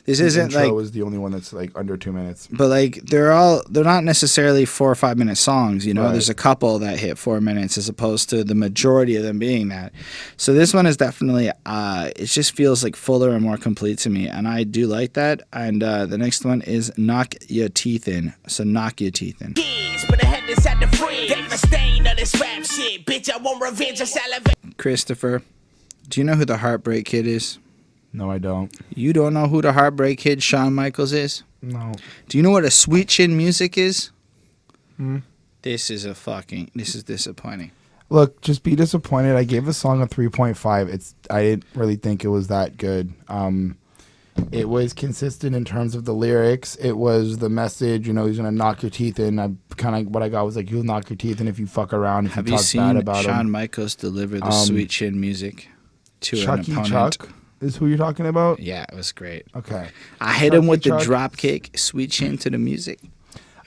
this The isn't intro like. was the only one that's like under 2 minutes. But like they're not necessarily 4 or 5 minute songs, you know. Right. There's a couple that hit 4 minutes as opposed to the majority of them being that. So this one is definitely it just feels like fuller and more complete to me, and I do like that. And the next one is Knock Your Teeth In. So knock your teeth in. Kids, but I had this at the fridge. They the stain of this rap shit. Bitch, I want revenge. I salivate. Christopher, do you know who the Heartbreak Kid is? No, I don't. You don't know who the Heartbreak Kid Shawn Michaels is? No. Do you know what a Sweet Chin Music is? Hmm. This is disappointing. Look, just be disappointed. I gave the song a 3.5. I didn't really think it was that good. It was consistent in terms of the lyrics. It was the message, he's gonna knock your teeth in. What I got was like, you'll knock your teeth in if you fuck around, if Have you you talk seen bad about Shawn him. Michaels deliver the Sweet Chin Music to Chucky an opponent? Chuck is who you're talking about? Yeah, it was great. Okay. I hit him with the Chucky Chuck. drop kick, Sweet Chin to the music.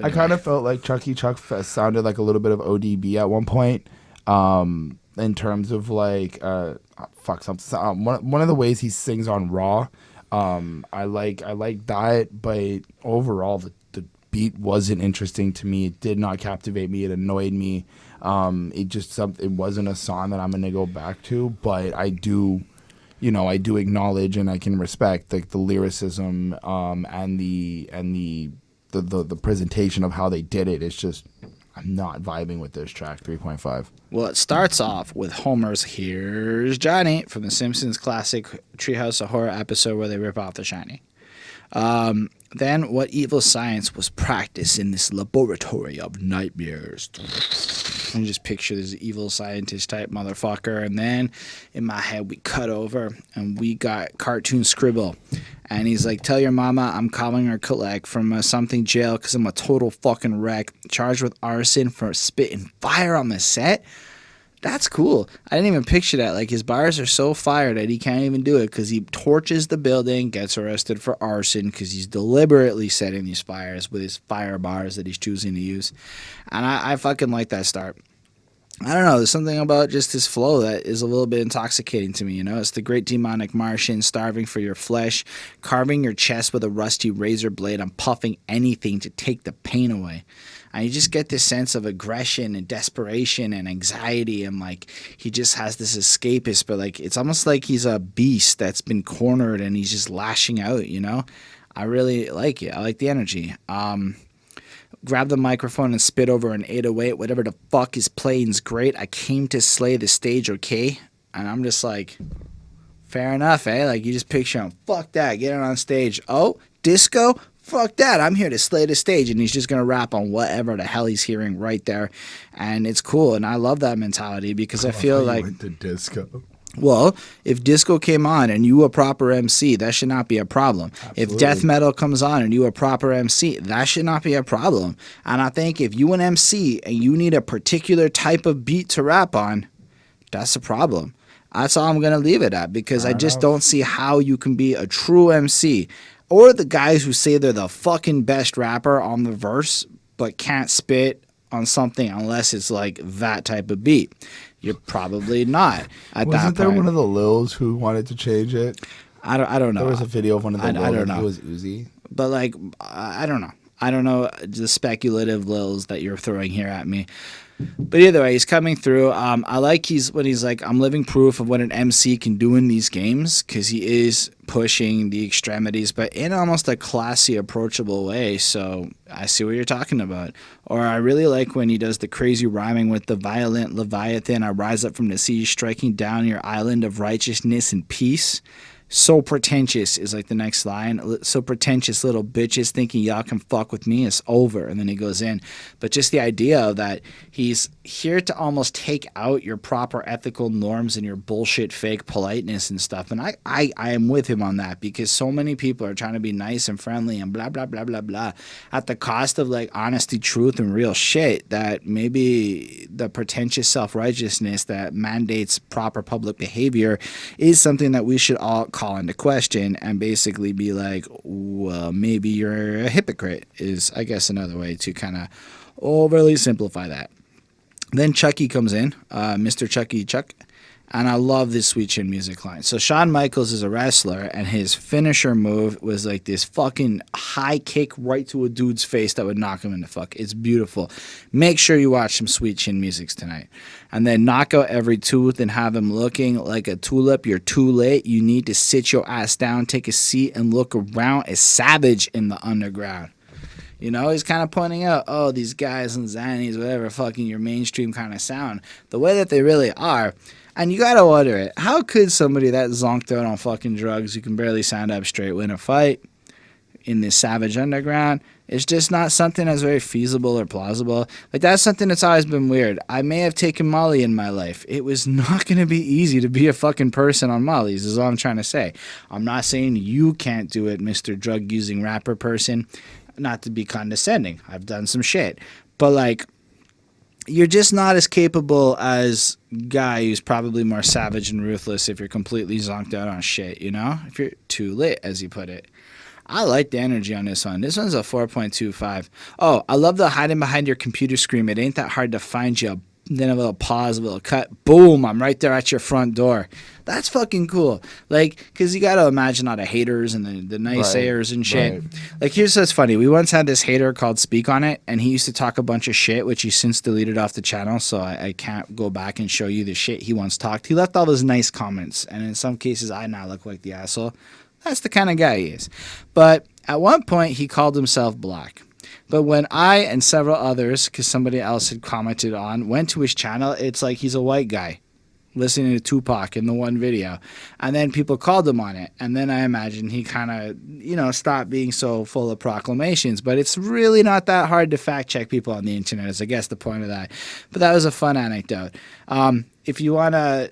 I kind of felt like Chucky Chuck sounded like a little bit of ODB at one point, in terms of like one of the ways he sings on Raw. I like that, but overall the beat wasn't interesting to me. It did not captivate me. It annoyed me. It wasn't a song that I'm gonna go back to, but I do acknowledge and I can respect like the lyricism and the presentation of how they did it. It's just I'm not vibing with this track. 3.5. Well, it starts off with Homer's "Here's Johnny" from the Simpsons classic Treehouse of Horror episode where they rip off the shiny. Then, what evil science was practiced in this laboratory of nightmares? And just picture this evil scientist type motherfucker. And then, in my head, we cut over and we got cartoon Skribbal. And he's like, tell your mama I'm calling her collect from something jail because I'm a total fucking wreck. Charged with arson for spitting fire on the set. That's cool. I didn't even picture that. Like, his bars are so fire that he can't even do it because he torches the building, gets arrested for arson because he's deliberately setting these fires with his fire bars that he's choosing to use. And I fucking like that start. I don't know. There's something about just his flow that is a little bit intoxicating to me, It's the great demonic Martian starving for your flesh, carving your chest with a rusty razor blade and puffing anything to take the pain away. And you just get this sense of aggression and desperation and anxiety, and like he just has this escapist, but like it's almost like he's a beast that's been cornered and he's just lashing out, I really like it. I like the energy. Grab the microphone and spit over an 808. Whatever the fuck is playing's great. I came to slay the stage, okay? And I'm just like, fair enough, eh? Like, you just picture him. Fuck that. Get it on stage. Oh, disco? Fuck that. I'm here to slay the stage. And he's just going to rap on whatever the hell he's hearing right there. And it's cool. And I love that mentality because I feel like. Went to disco. Well, if disco came on and you a proper MC, that should not be a problem. Absolutely. If death metal comes on and you a proper MC, that should not be a problem. And I think if you an MC and you need a particular type of beat to rap on, that's a problem. That's all I'm going to leave it at because I just don't see how you can be a true MC. Or the guys who say they're the fucking best rapper on the verse but can't spit on something unless it's like that type of beat. You're probably not at that point. Wasn't there one of the Lils who wanted to change it? I don't know. There was a video of one of the Lils. I don't know. It was Uzi. But like, I don't know. I don't know the speculative Lils that you're throwing here at me. But either way, he's coming through. I like when he's like, I'm living proof of what an MC can do in these games because he is pushing the extremities, but in almost a classy, approachable way. So I see what you're talking about. Or I really like when he does the crazy rhyming with the violent Leviathan. I rise up from the sea, striking down your island of righteousness and peace. So pretentious is like the next line. So pretentious little bitches thinking y'all can fuck with me. It's over. And then he goes in. But just the idea of that he's here to almost take out your proper ethical norms and your bullshit fake politeness and stuff. And I am with him on that because so many people are trying to be nice and friendly and blah, blah, blah, blah, blah at the cost of like honesty, truth, and real shit that maybe the pretentious self-righteousness that mandates proper public behavior is something that we should all call into question and basically be like, well, maybe you're a hypocrite is, I guess, another way to kind of overly simplify that. Then Chucky comes in, Mr. Chucky Chuck, and I love this Sweet Chin music line. So Shawn Michaels is a wrestler, and his finisher move was like this fucking high kick right to a dude's face that would knock him in the fuck. It's beautiful. Make sure you watch some Sweet Chin musics tonight. And then knock out every tooth and have him looking like a tulip. You're too late. You need to sit your ass down, take a seat, and look around. A savage in the underground. You know, he's kind of pointing out, oh, these guys and Zannies, whatever, fucking your mainstream kind of sound, the way that they really are. And you got to wonder it. How could somebody that zonked out on fucking drugs who can barely sound up straight win a fight in this savage underground? It's just not something that's very feasible or plausible. Like, that's something that's always been weird. I may have taken Molly in my life. It was not going to be easy to be a fucking person on Molly's is all I'm trying to say. I'm not saying you can't do it, Mr. Drug-using rapper person. Not to be condescending. I've done some shit. But, like, you're just not as capable as guy who's probably more savage and ruthless if you're completely zonked out on shit, you know? If you're too lit, as you put it. I like the energy on this one. This one's a 4.25. Oh, I love the hiding behind your computer screen. It ain't that hard to find you. Then a little pause, a little cut. Boom, I'm right there at your front door. That's fucking cool. Like, because you got to imagine all the haters and the naysayers and shit. Right. Like, here's what's funny. We once had this hater called Speak On It, and he used to talk a bunch of shit, which he since deleted off the channel, so I can't go back and show you the shit he once talked. He left all those nice comments, and in some cases, I now look like the asshole. That's the kind of guy he is. But at one point, he called himself black. But when I and several others, because somebody else had commented on, went to his channel, it's like he's a white guy listening to Tupac in the one video. And then people called him on it. And then I imagine he kind of, you know, stopped being so full of proclamations. But it's really not that hard to fact check people on the internet is, I guess, the point of that. But that was a fun anecdote. If you want to...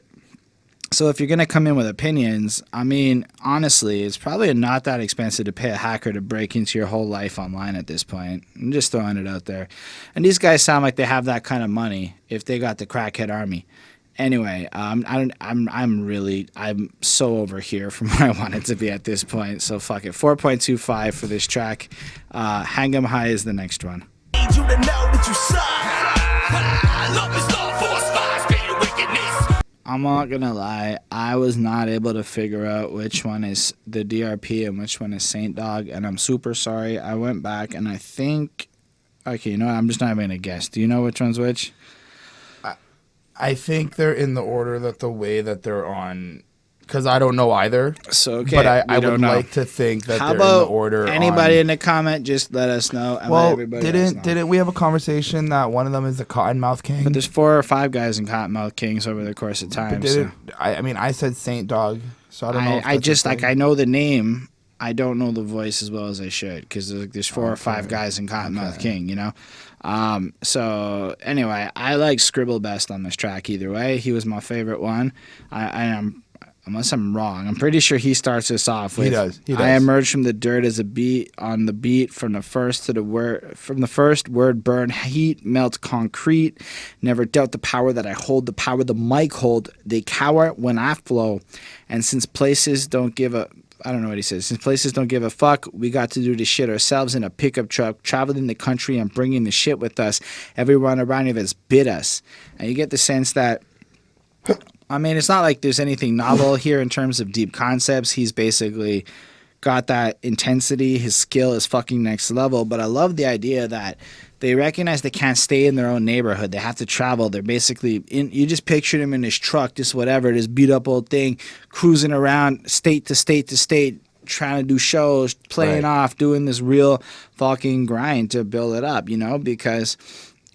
So if you're going to come in with opinions, I mean, honestly, it's probably not that expensive to pay a hacker to break into your whole life online at this point. I'm just throwing it out there. And these guys sound like they have that kind of money if they got the crackhead army. Anyway, I'm so over here from where I wanted to be at this point. So fuck it. 4.25 for this track. Hang 'em High is the next one. Need you to know that you suck. Love is not force fire, spirit wickedness. I'm not gonna lie, I was not able to figure out which one is the DRP and which one is Saint Dog, and I'm super sorry. I went back and I think, okay, you know what, I'm just not even gonna guess. Do you know which one's which? I think they're in the order that the way that they're on, because I don't know either. So okay, but I would like to think that How they're about in the order. anybody in the comment, just let us know. And let everybody else know. Didn't we have a conversation that one of them is the Cottonmouth King? But there's 4 or 5 guys in Cottonmouth Kings over the course of time. I mean, I said Saint Dog, so I don't know. I just like I know the name. I don't know the voice as well as I should because there's 4 or 5 guys in Cottonmouth King, you know. So anyway, I like Skribbal best on this track. Either way, he was my favorite one. I am. Unless I'm wrong, I'm pretty sure he starts us off with. He does. I emerged from the dirt as a beat on the beat from the first word burn heat melt concrete. Never doubt the power that I hold, the power the mic hold. They cower when I flow, and since places don't give a. I don't know what he says. Since places don't give a fuck, we got to do the shit ourselves in a pickup truck, traveling the country and bringing the shit with us. Everyone around here has bit us, and you get the sense that. I mean, it's not like there's anything novel here in terms of deep concepts. He's basically got that intensity. His skill is fucking next level. But I love the idea that they recognize they can't stay in their own neighborhood. They have to travel. They're basically you just pictured him in his truck, just whatever, this beat up old thing, cruising around state to state to state, trying to do shows, playing off, doing this real fucking grind to build it up, you know, because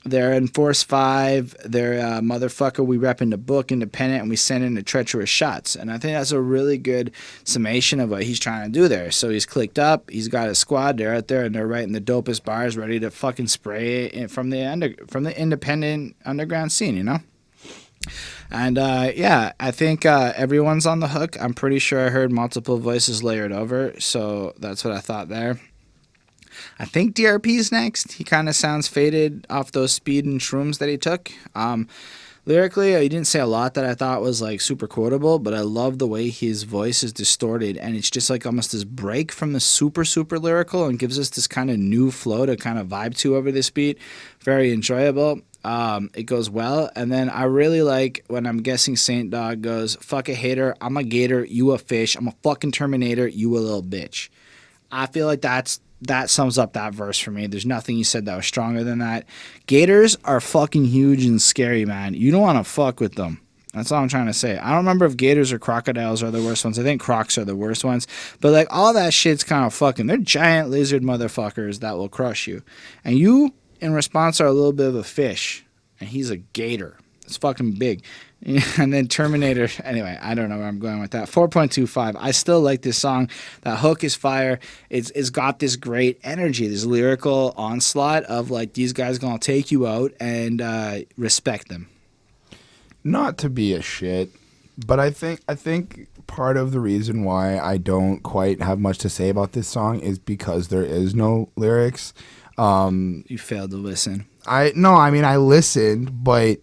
they're in Force 5. They're motherfucker. We rep in the book, independent, and we send in the treacherous shots. And I think that's a really good summation of what he's trying to do there. So he's clicked up. He's got a squad. They're out there, and they're writing the dopest bars, ready to fucking spray it from the independent underground scene, you know? And yeah, I think everyone's on the hook. I'm pretty sure I heard multiple voices layered over, so that's what I thought there. I think DRP's next. He kind of sounds faded off those speed and shrooms that he took. Lyrically, he didn't say a lot that I thought was like super quotable, but I love the way his voice is distorted, and it's just like almost this break from the super lyrical and gives us this kind of new flow to kind of vibe to over this beat. Very enjoyable. It goes well, and then I really like when I'm guessing Saint Dog goes, fuck a hater, I'm a gator, you a fish, I'm a fucking Terminator, you a little bitch. I feel like that sums up that verse for me. There's nothing you said that was stronger than that. Gators are fucking huge and scary, man. You don't want to fuck with them. That's all I'm trying to say. I don't remember if gators or crocodiles are the worst ones. I think crocs are the worst ones. But like all that shit's kind of fucking. They're giant lizard motherfuckers that will crush you. And you, in response, are a little bit of a fish. And he's a gator. It's fucking big. And then Terminator. Anyway, I don't know where I'm going with that. 4.25. I still like this song. That hook is fire. It's got this great energy, this lyrical onslaught of like these guys gonna take you out and respect them. Not to be a shit, but I think part of the reason why I don't quite have much to say about this song is because there is no lyrics. You failed to listen. I listened, but.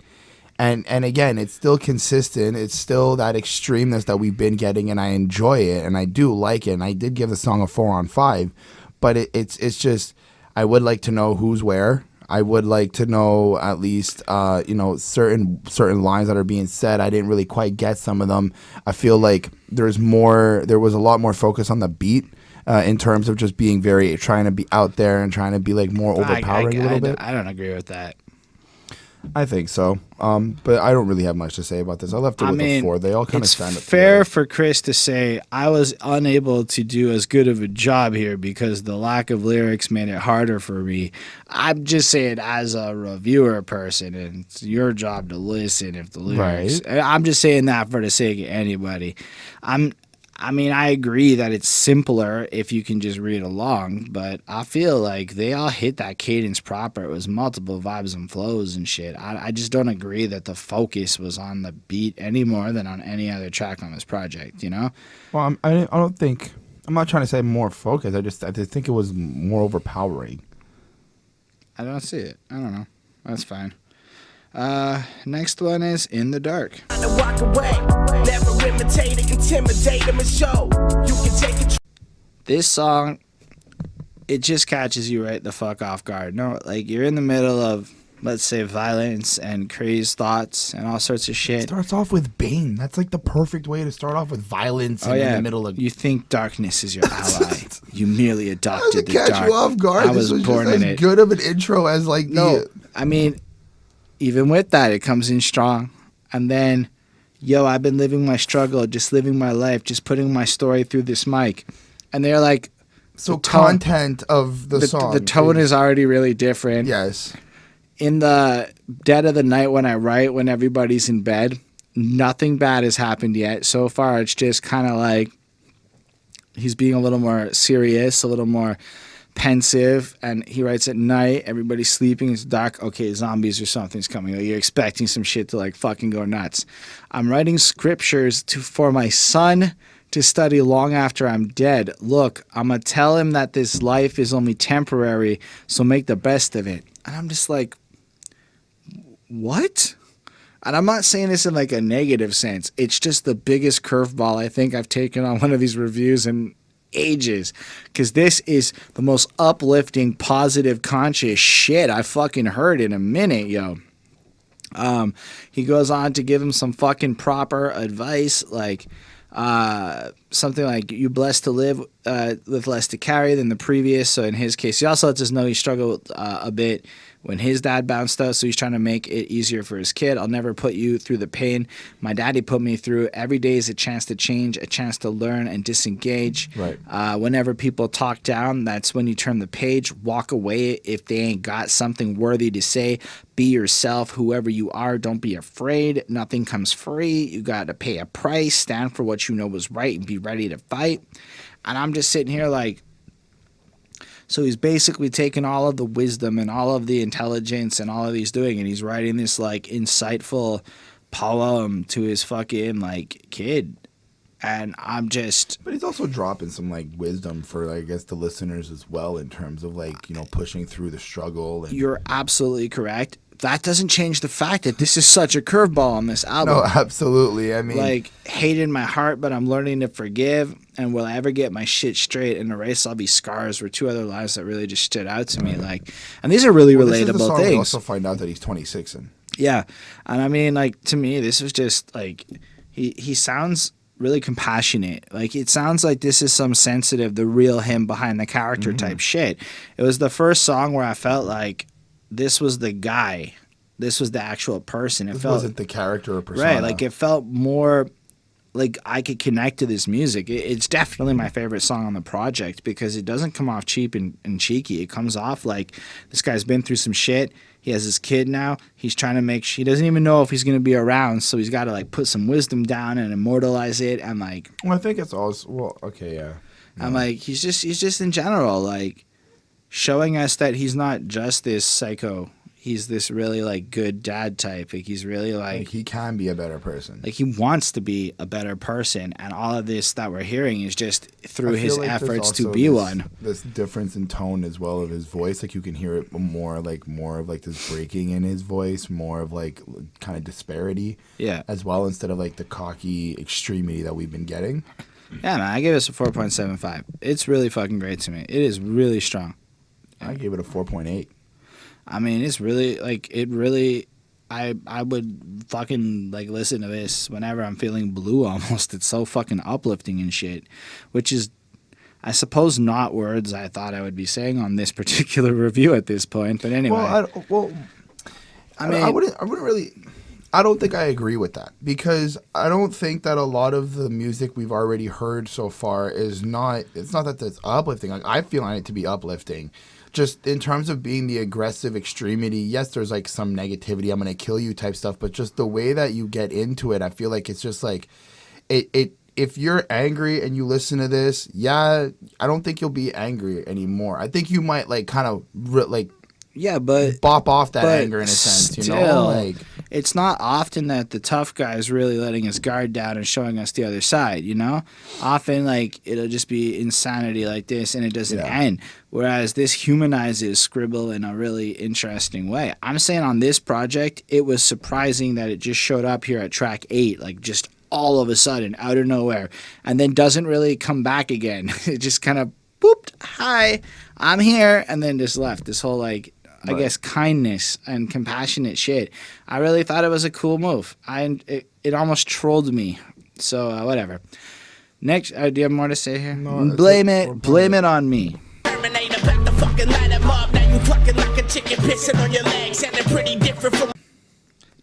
And again, it's still consistent. It's still that extremeness that we've been getting, and I enjoy it, and I do like it. And I did give the song a 4 on 5, but it's just I would like to know who's where. I would like to know at least certain lines that are being said. I didn't really quite get some of them. I feel like there was a lot more focus on the beat. In terms of just being trying to be out there and trying to be like more overpowering a little bit. I don't agree with that. I think so, but I don't really have much to say about this. I left it with a 4. They all kind of stand up. It's fair together. for Chris to say I was unable to do as good of a job here because the lack of lyrics made it harder for me. I'm just saying as a reviewer person, and it's your job to listen if the lyrics. Right. I'm just saying that for the sake of anybody. I agree that it's simpler if you can just read along, but I feel like they all hit that cadence proper. It was multiple vibes and flows and shit. I just don't agree that the focus was on the beat any more than on any other track on this project, you know? Well, I don't think... I'm not trying to say more focus. I just think it was more overpowering. I don't see it. I don't know. That's fine. Next one is In the Dark. Walk away, never imitate it, intimidate them and show. You can take it. This song, it just catches you right the fuck off guard. No, like you're in the middle of, let's say, violence and crazed thoughts and all sorts of shit. It starts off with Bane. That's like the perfect way to start off with violence in the middle of. You think darkness is your ally. You merely adopted the dark. Catch you off guard. I was born just in as it. Good of an intro as like no. I mean, even with that, it comes in strong. And then, I've been living my struggle, just living my life, just putting my story through this mic. And they're like... So content of the song. The tone is already really different. Yes. In the dead of the night when I write, when everybody's in bed, nothing bad has happened yet. So far, it's just kind of like he's being a little more serious, a little more pensive, and he writes at night, everybody's sleeping, it's dark, okay, zombies or something's coming. Like, you're expecting some shit to like fucking go nuts. I'm writing scriptures for my son to study long after I'm dead. Look, I'm gonna tell him that this life is only temporary, so make the best of it. And I'm just like, what? And I'm not saying this in like a negative sense. It's just the biggest curveball I think I've taken on one of these reviews in ages, because this is the most uplifting, positive, conscious shit I fucking heard in a minute, yo. He goes on to give him some fucking proper advice, like something like, you blessed to live with less to carry than the previous. So in his case, he also lets us know he struggled a bit when his dad bounced out, so he's trying to make it easier for his kid. I'll never put you through the pain my daddy put me through. Every day is a chance to change, a chance to learn and disengage. Right. Whenever people talk down, that's when you turn the page. Walk away if they ain't got something worthy to say. Be yourself, whoever you are. Don't be afraid. Nothing comes free. You got to pay a price. Stand for what you know was right and be ready to fight. And I'm just sitting here like, so he's basically taking all of the wisdom and all of the intelligence and all of he's doing, and he's writing this like insightful poem to his fucking like kid. And I'm just... But he's also dropping some like wisdom for, I guess, the listeners as well, in terms of like, you know, pushing through the struggle. And... You're absolutely correct. That doesn't change the fact that this is such a curveball on this album. No, absolutely. I mean, like, hate in my heart, but I'm learning to forgive. And will I ever get my shit straight? In a race, I'll be scars. Were two other lines that really just stood out to me. Like, and these are really this is the relatable song things. We also find out that he's 26 in. Yeah, and I mean, like, to me, this was just like, he sounds really compassionate. Like, it sounds like this is some sensitive, the real him behind the character type shit. It was the first song where I felt like this was the guy. This was the actual person. This wasn't the character or persona. Right, like, it felt more like I could connect to this music. It's definitely my favorite song on the project because it doesn't come off cheap and cheeky. It comes off like this guy's been through some shit. He has his kid now. He's trying to make he doesn't even know if he's going to be around, so he's got to like put some wisdom down and immortalize it. And like, well, I think it's also, well, okay, yeah. I'm like, he's just in general like showing us that he's not just this psycho. He's this really like good dad type. Like, he's really like he can be a better person. Like, he wants to be a better person, and all of this that we're hearing is just through his efforts to be one. This difference in tone as well of his voice, like you can hear it more of like this breaking in his voice, more of like kind of disparity, yeah, as well, instead of like the cocky extremity that we've been getting. Yeah, man, I give this a 4.75. It's really fucking great to me. It is really strong. I gave it a 4.8. I mean, it's really like it really. I would fucking like listen to this whenever I'm feeling blue. Almost, it's so fucking uplifting and shit, which is, I suppose, not words I thought I would be saying on this particular review at this point. But anyway, I mean, I wouldn't really. I don't think I agree with that, because I don't think that a lot of the music we've already heard so far is not. It's not that it's uplifting. Like, I feel it to be uplifting. Just in terms of being the aggressive extremity, yes, there's like some negativity, I'm gonna kill you type stuff, but just the way that you get into it, I feel like it's just like it. If you're angry and you listen to this, yeah, I don't think you'll be angry anymore. I think you might like kind of but bop off that anger in a sense, you know? Like, it's not often that the tough guy is really letting his guard down and showing us the other side, you know? Often, like, it'll just be insanity like this and it doesn't end. Whereas this humanizes Skribbal in a really interesting way. I'm saying on this project, it was surprising that it just showed up here at track 8, like just all of a sudden, out of nowhere, and then doesn't really come back again. It just kind of booped, hi, I'm here, and then just left. This whole, like, I guess, kindness and compassionate shit. I really thought it was a cool move. It almost trolled me. So, whatever. Next, do you have more to say here? No, blame it on me. Terminator, back the fucking line 'em up. Now you clucking like a chicken pissing on your legs. Sounding pretty different from.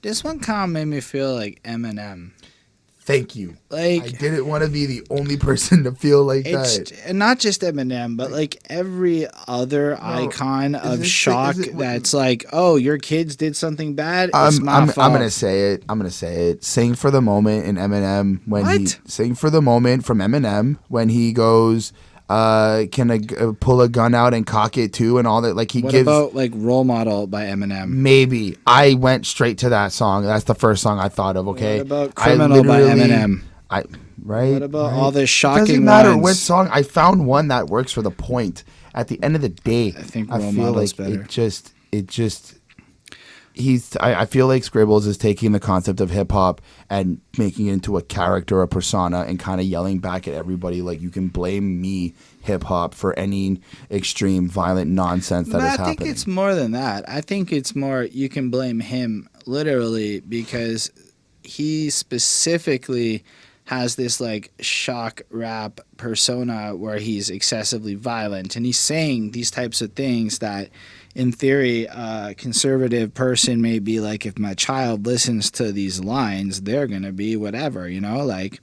This one kind of made me feel like Eminem. Thank you. Like, I didn't want to be the only person to feel like it's that. and not just Eminem, but like every other icon of shock that's like, oh, your kids did something bad. It's my fault. I'm gonna say it. Sing for the moment in Eminem when sing for the moment from Eminem when he goes, can I pull a gun out and cock it too and all that. Like what about like Role Model by Eminem? Maybe I went straight to that song. That's the first song I thought of. Okay. What about Criminal by Eminem? What about all the shocking It doesn't matter ones? which song. I found one that works for the point. At the end of the day, I think I Role feel Model's like better. I feel like Skribbals is taking the concept of hip hop and making it into a character, a persona, and kind of yelling back at everybody like, you can blame me, hip hop, for any extreme violent nonsense that is happening. I think it's more than that. I think it's more you can blame him literally because he specifically has this like shock rap persona where he's excessively violent and he's saying these types of things that in theory a conservative person may be like, if my child listens to these lines, they're gonna be whatever, you know, like.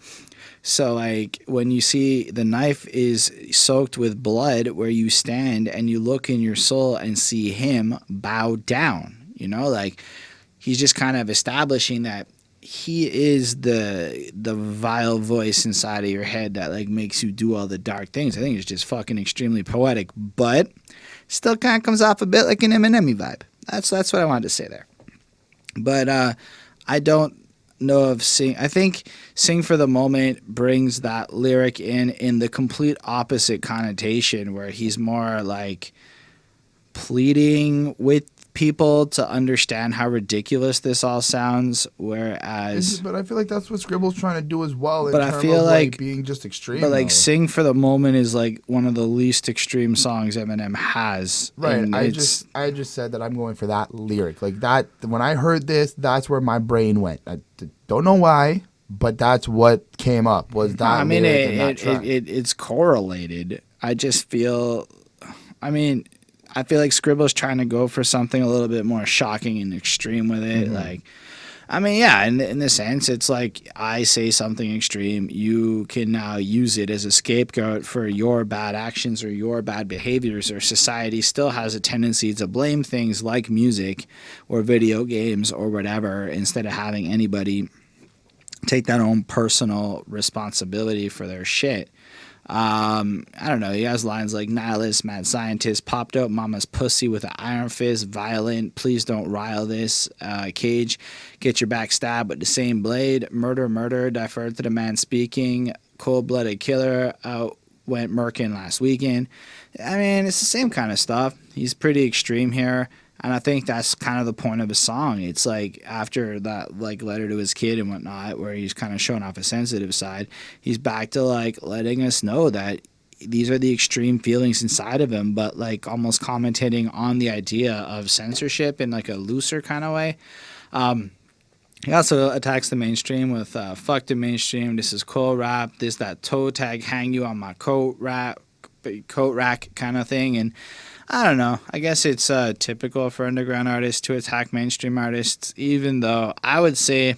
So like when you see the knife is soaked with blood where you stand and you look in your soul and see him bow down, you know, like he's just kind of establishing that he is the vile voice inside of your head that like makes you do all the dark things. I think it's just fucking extremely poetic, but still kind of comes off a bit like an Eminem vibe. That's what I wanted to say there. But I don't know of Sing. I think Sing for the Moment brings that lyric in the complete opposite connotation where he's more like pleading with people to understand how ridiculous this all sounds, whereas but I feel like that's what Skribble's trying to do as well. But I feel like being just extreme. But like though. Sing for the Moment is like one of the least extreme songs Eminem has. Right. And I just said that I'm going for that lyric. Like that when I heard this, that's where my brain went. I don't know why, but that's what came up was that. I mean, lyric in that track. it's correlated. I just feel. I feel like Skribble's trying to go for something a little bit more shocking and extreme with it. Like, I mean, yeah, in the sense, it's like I say something extreme, you can now use it as a scapegoat for your bad actions or your bad behaviors, or society still has a tendency to blame things like music or video games or whatever instead of having anybody take that own personal responsibility for their shit. I don't know. He has lines like nihilist, mad scientist, popped out mama's pussy with an iron fist, violent, please don't rile this, cage, get your back stabbed with the same blade, murder, defer to the man speaking, cold-blooded killer, went murking last weekend. I mean, it's the same kind of stuff. He's pretty extreme here. And I think that's kind of the point of the song. It's like after that like letter to his kid and whatnot, where he's kind of showing off a sensitive side, he's back to like letting us know that these are the extreme feelings inside of him, but like almost commentating on the idea of censorship in like a looser kind of way. He also attacks the mainstream with fuck the mainstream, this is cool rap, this, that toe tag, hang you on my coat rack kind of thing. And I don't know. I guess it's typical for underground artists to attack mainstream artists, even though I would say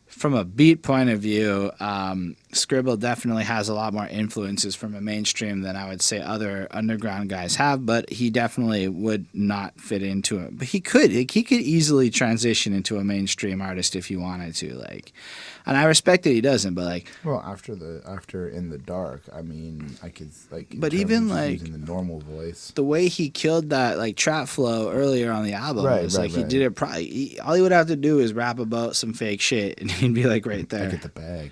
from a beat point of view, Skribbal definitely has a lot more influences from a mainstream than I would say other underground guys have, but he definitely would not fit into it. But he could easily transition into a mainstream artist if he wanted to, like. And I respect that he doesn't, but like. Well, after In the Dark, I mean, I could like. But even like using the normal voice, the way he killed that like trap flow earlier on the album was like he did it. Probably all he would have to do is rap about some fake shit, and he'd be like right there. I get the bag.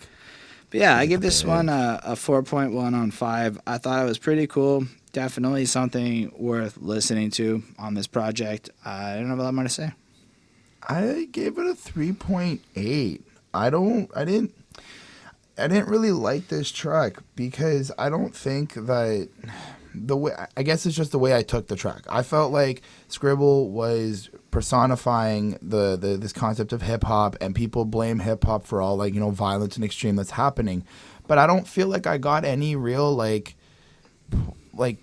But yeah, I give this one a 4.1 on 5. I thought it was pretty cool. Definitely something worth listening to on this project. I don't have a lot more to say. I gave it a 3.8. I didn't really like this track because I don't think that I guess it's just the way I took the track. I felt like Skribbal was personifying this concept of hip hop, and people blame hip hop for all violence and extreme that's happening. But I don't feel like I got any real like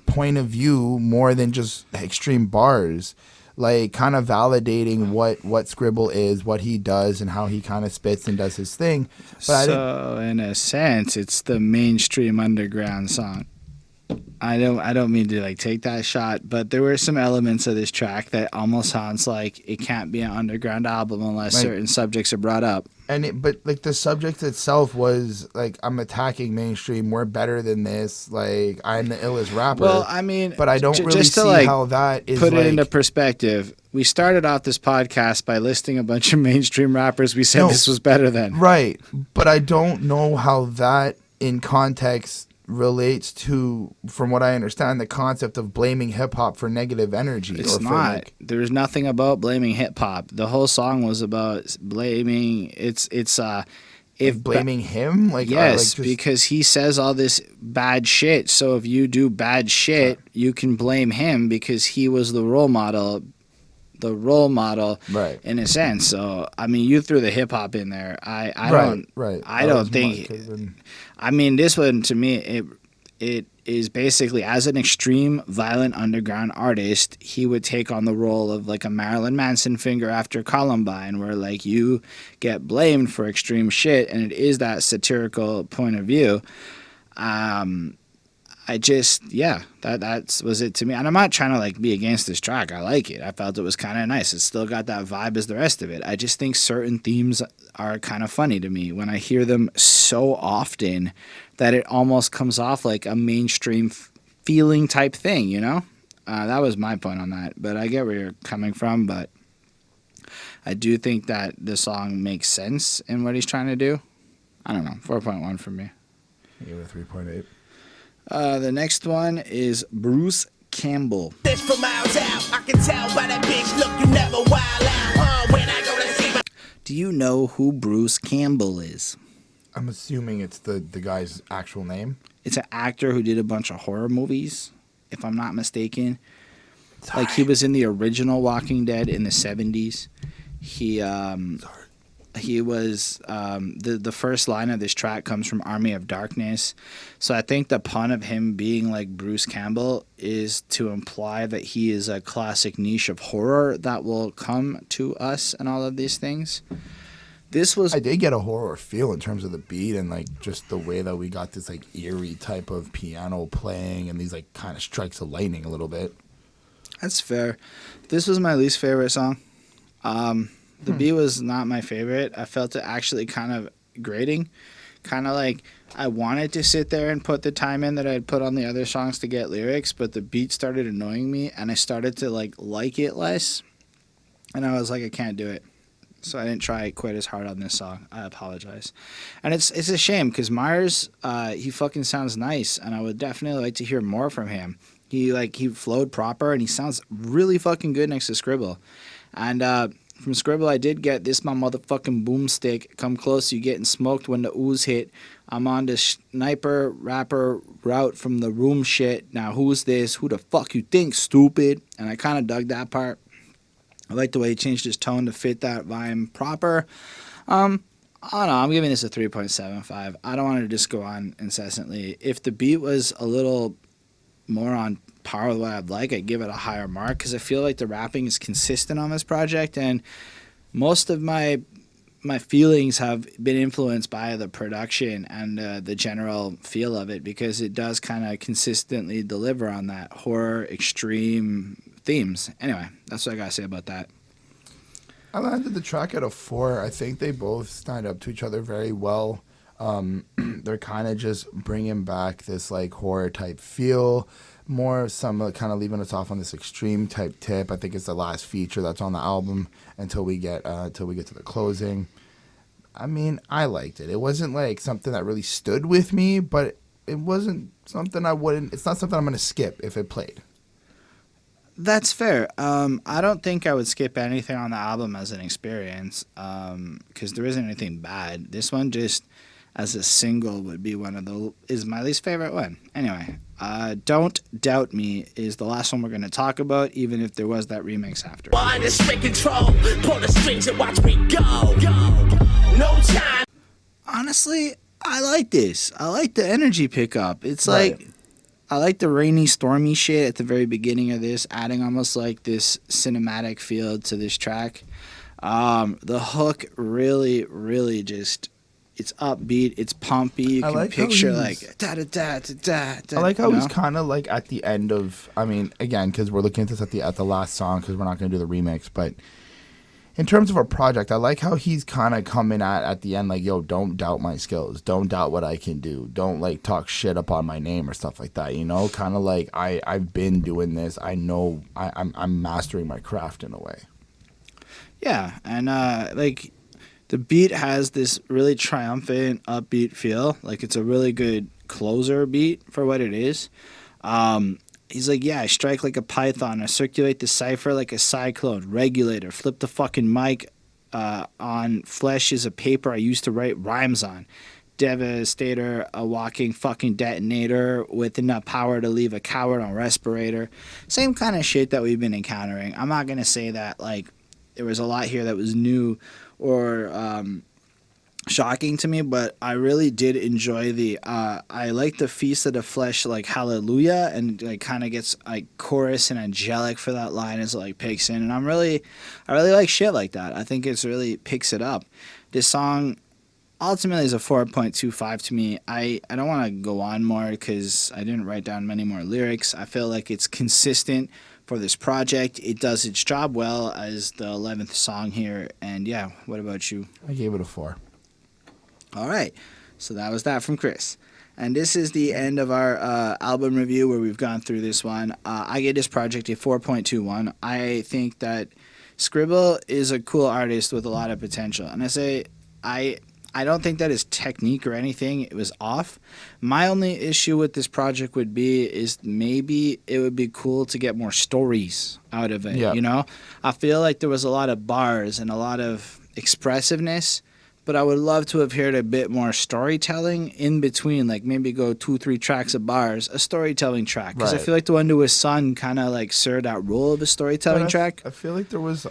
point of view more than just extreme bars. like kind of validating what Skribbal is, what he does, and how he kind of spits and does his thing. But so in a sense, it's the mainstream underground song. I don't mean to like take that shot, but there were some elements of this track that almost sounds like it can't be an underground album unless certain subjects are brought up. But like the subject itself was like, I'm attacking mainstream. We're better than this. Like, I'm the illest rapper. Well, I mean, but I don't really just to, see like, how that is. Put it like, into perspective. We started off this podcast by listing a bunch of mainstream rappers we said this was better than. Right, but I don't know how that in context relates to, from what I understand, the concept of blaming hip hop for negative energy. It's not. There's nothing about blaming hip hop. The whole song was about blaming. Blaming him. Like, yes, because he says all this bad shit. So if you do bad shit, you can blame him because he was the role model. Right. In a sense. So I mean, you threw the hip hop in there. I don't think. I mean, this one to me, it is basically, as an extreme violent underground artist, he would take on the role of like a Marilyn Manson figure after Columbine, where like you get blamed for extreme shit, and it is that satirical point of view. That was it to me. And I'm not trying to like be against this track. I like it. I felt it was kind of nice. It's still got that vibe as the rest of it. I just think certain themes are kind of funny to me when I hear them so often that it almost comes off like a mainstream feeling type thing, you know? That was my point on that. But I get where you're coming from, but I do think that the song makes sense in what he's trying to do. I don't know. 4.1 for me. You gave it a 3.8. The next one is Bruce Campbell. This from miles out. I can tell by that bitch look you never wild out. When I go to see my... Do you know who Bruce Campbell is? I'm assuming it's the guy's actual name. It's an actor who did a bunch of horror movies, if I'm not mistaken. Like, he was in the original Walking Dead in the 70s. He was the first line of this track comes from Army of Darkness. So I think the pun of him being like Bruce Campbell is to imply that he is a classic niche of horror that will come to us and all of these things. I did get a horror feel in terms of the beat and like just the way that we got this like eerie type of piano playing and these like kind of strikes of lightning a little bit. That's fair. This was my least favorite song. The beat was not my favorite. I felt it actually kind of grating. Kind of like I wanted to sit there and put the time in that I'd put on the other songs to get lyrics, but the beat started annoying me and I started to like it less. And I was like, I can't do it. So I didn't try quite as hard on this song. I apologize. And it's a shame because Myers, he fucking sounds nice and I would definitely like to hear more from him. He flowed proper and he sounds really fucking good next to Skribbal. And from Skribbal, I did get this my motherfucking boomstick. Come close, you getting smoked when the ooze hit. I'm on the sniper rapper route from the room shit. Now who's this? Who the fuck you think, stupid? And I kind of dug that part. I like the way he changed his tone to fit that vibe proper. I don't know. I'm giving this a 3.75. I don't want to just go on incessantly. If the beat was a little more on par with what I'd like, I'd give it a higher mark because I feel like the rapping is consistent on this project, and most of my feelings have been influenced by the production and the general feel of it because it does kind of consistently deliver on that horror extreme themes. Anyway, that's what I gotta say about that. I landed the track at a 4. I think they both stand up to each other very well. They're kind of just bringing back this like horror type feel. More some kind of leaving us off on this extreme type tip. I think it's the last feature that's on the album until we get to the closing. I mean, I liked it. It wasn't like something that really stood with me, but it wasn't something it's not something I'm going to skip if it played. That's fair. I don't think I would skip anything on the album as an experience because there isn't anything bad. This one just as a single would be is my least favorite one. Anyway, Don't Doubt Me is the last one we're going to talk about, even if there was that remix after. Wind and straight control, pull the strings and watch me go. No time. Honestly, I like this. I like the energy pickup. It's right. like, I like the rainy, stormy shit at the very beginning of this, adding almost like this cinematic feel to this track. The hook really, really just, it's upbeat, it's pumpy. You can picture like da da da da da da. I like how he's kind of like at the end of. I mean, again, because we're looking at this at the last song, because we're not going to do the remix. But in terms of a project, I like how he's kind of coming at the end, like, yo, don't doubt my skills, don't doubt what I can do, don't like talk shit up on my name or stuff like that. You know, kind of like I've been doing this. I know I'm mastering my craft in a way. Yeah, and like the beat has this really triumphant, upbeat feel. Like it's a really good closer beat for what it is. He's like, yeah, I strike like a python. I circulate the cipher like a cyclone. Regulator. Flip the fucking mic on. Flesh is a paper I used to write rhymes on. Devastator, a walking fucking detonator with enough power to leave a coward on respirator. Same kind of shit that we've been encountering. I'm not going to say that, like, there was a lot here that was new or shocking to me, but I really did enjoy the I like the Feast of the Flesh, like hallelujah, and like kind of gets like chorus and angelic for that line as it like picks in, and I really like shit like that. I think it's really picks it up. This song ultimately is a 4.25 to me. I don't want to go on more because I didn't write down many more lyrics. I feel like it's consistent for this project. It does its job well as the 11th song here, and yeah, what about you? I gave it a 4. All right, so that was that from Chris. And this is the end of our album review where we've gone through this one. I gave this project a 4.21. I think that Skribbal is a cool artist with a lot of potential. And I say, I don't think that his technique or anything, it was off. My only issue with this project would be is maybe it would be cool to get more stories out of it, you know? I feel like there was a lot of bars and a lot of expressiveness, but I would love to have heard a bit more storytelling in between, like maybe go 2-3 tracks of bars, a storytelling track. Because I feel like the one to his son kind of like served that role of a storytelling track. I feel like there was,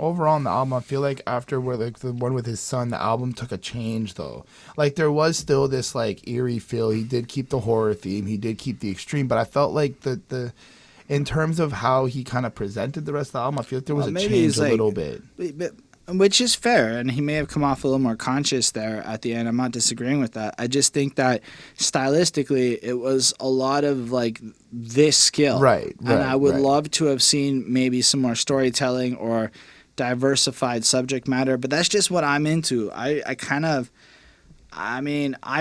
overall on the album, I feel like after where like the one with his son, the album took a change though. Like there was still this like eerie feel. He did keep the horror theme. He did keep the extreme, but I felt like the in terms of how he kind of presented the rest of the album, I feel like there was a change a little bit. Which is fair, and he may have come off a little more conscious there at the end. I'm not disagreeing with that. I just think that stylistically, it was a lot of like this skill. Right. And I would love to have seen maybe some more storytelling or diversified subject matter, but that's just what I'm into. I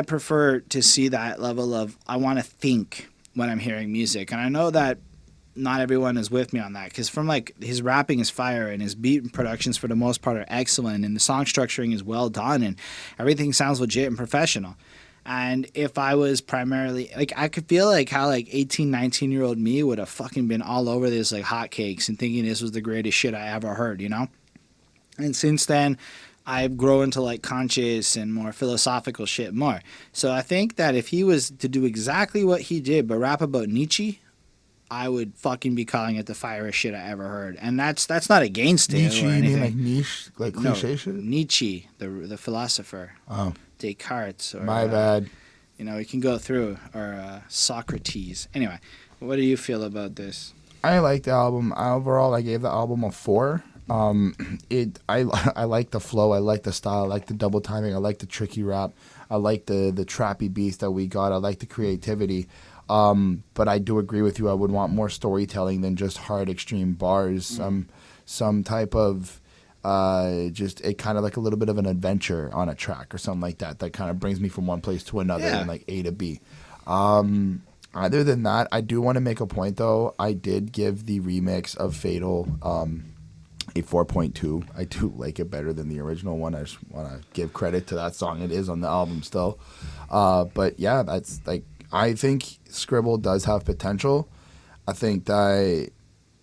prefer to see that level of, I want to think when I'm hearing music. And I know that not everyone is with me on that, because from like his rapping is fire and his beat productions for the most part are excellent and the song structuring is well done and everything sounds legit and professional. And if I was primarily like, I could feel like how like 18-19-year-old me would have fucking been all over this like hotcakes and thinking this was the greatest shit I ever heard, you know? And since then I've grown to like conscious and more philosophical shit more. So I think that if he was to do exactly what he did but rap about Nietzsche, I would fucking be calling it the firest shit I ever heard. And that's not against it Nietzsche, or anything. you mean like niche, like cliche shit? Nietzsche, the philosopher. Oh. Descartes. Or, my bad. You know, we can go through. Or Socrates. Anyway, what do you feel about this? I like the album. Overall, I gave the album a 4. I like the flow. I like the style. I like the double timing. I like the tricky rap. I like the trappy beats that we got. I like the creativity. But I do agree with you. I would want more storytelling than just hard extreme bars. Some type of just it kind of like a little bit of an adventure on a track or something like that. That kind of brings me from one place to another and like A to B. Other than that, I do want to make a point though. I did give the remix of Fatal a 4.2. I do like it better than the original one. I just want to give credit to that song. It is on the album still. But yeah, that's like. I think Skribbal does have potential. I think that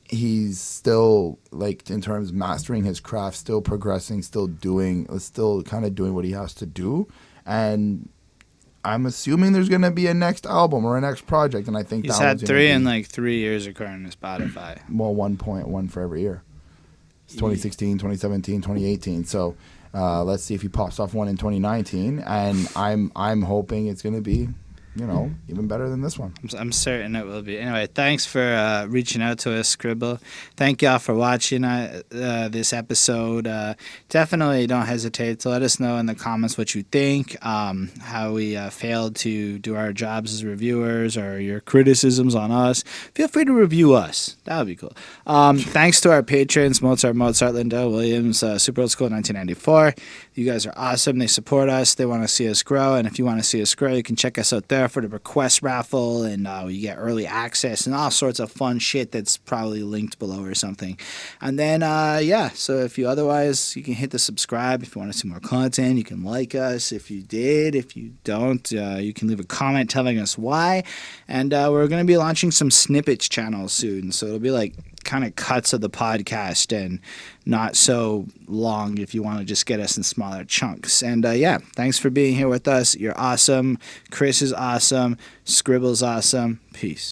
he's still, like, in terms of mastering his craft, still progressing, still kind of doing what he has to do. And I'm assuming there's going to be a next album or a next project. And I think he's had 3 in like 3 years according to Spotify. Well, 1.1 for every year. It's 2016, 2017, 2018. So let's see if he pops off one in 2019. And I'm hoping it's going to be even better than this one. I'm certain it will be. Anyway, thanks for reaching out to us, Skribbal. Thank y'all for watching this episode. Definitely don't hesitate to let us know in the comments what you think, how we failed to do our jobs as reviewers, or your criticisms on us. Feel free to review us. That would be cool. Thanks to our patrons, Mozart, Lindell, Williams, Super Old School 1994. You guys are awesome. They support us. They want to see us grow. And if you want to see us grow, you can check us out there for the request raffle. And you get early access and all sorts of fun shit that's probably linked below or something. And then, so if you otherwise, you can hit the subscribe. If you want to see more content, you can like us. If you did, if you don't, you can leave a comment telling us why. And we're going to be launching some snippets channels soon. So it'll be like kind of cuts of the podcast and not so long if you want to just get us in smaller chunks. And thanks for being here with us. You're awesome. Chris is awesome. Skribbal's awesome. Peace.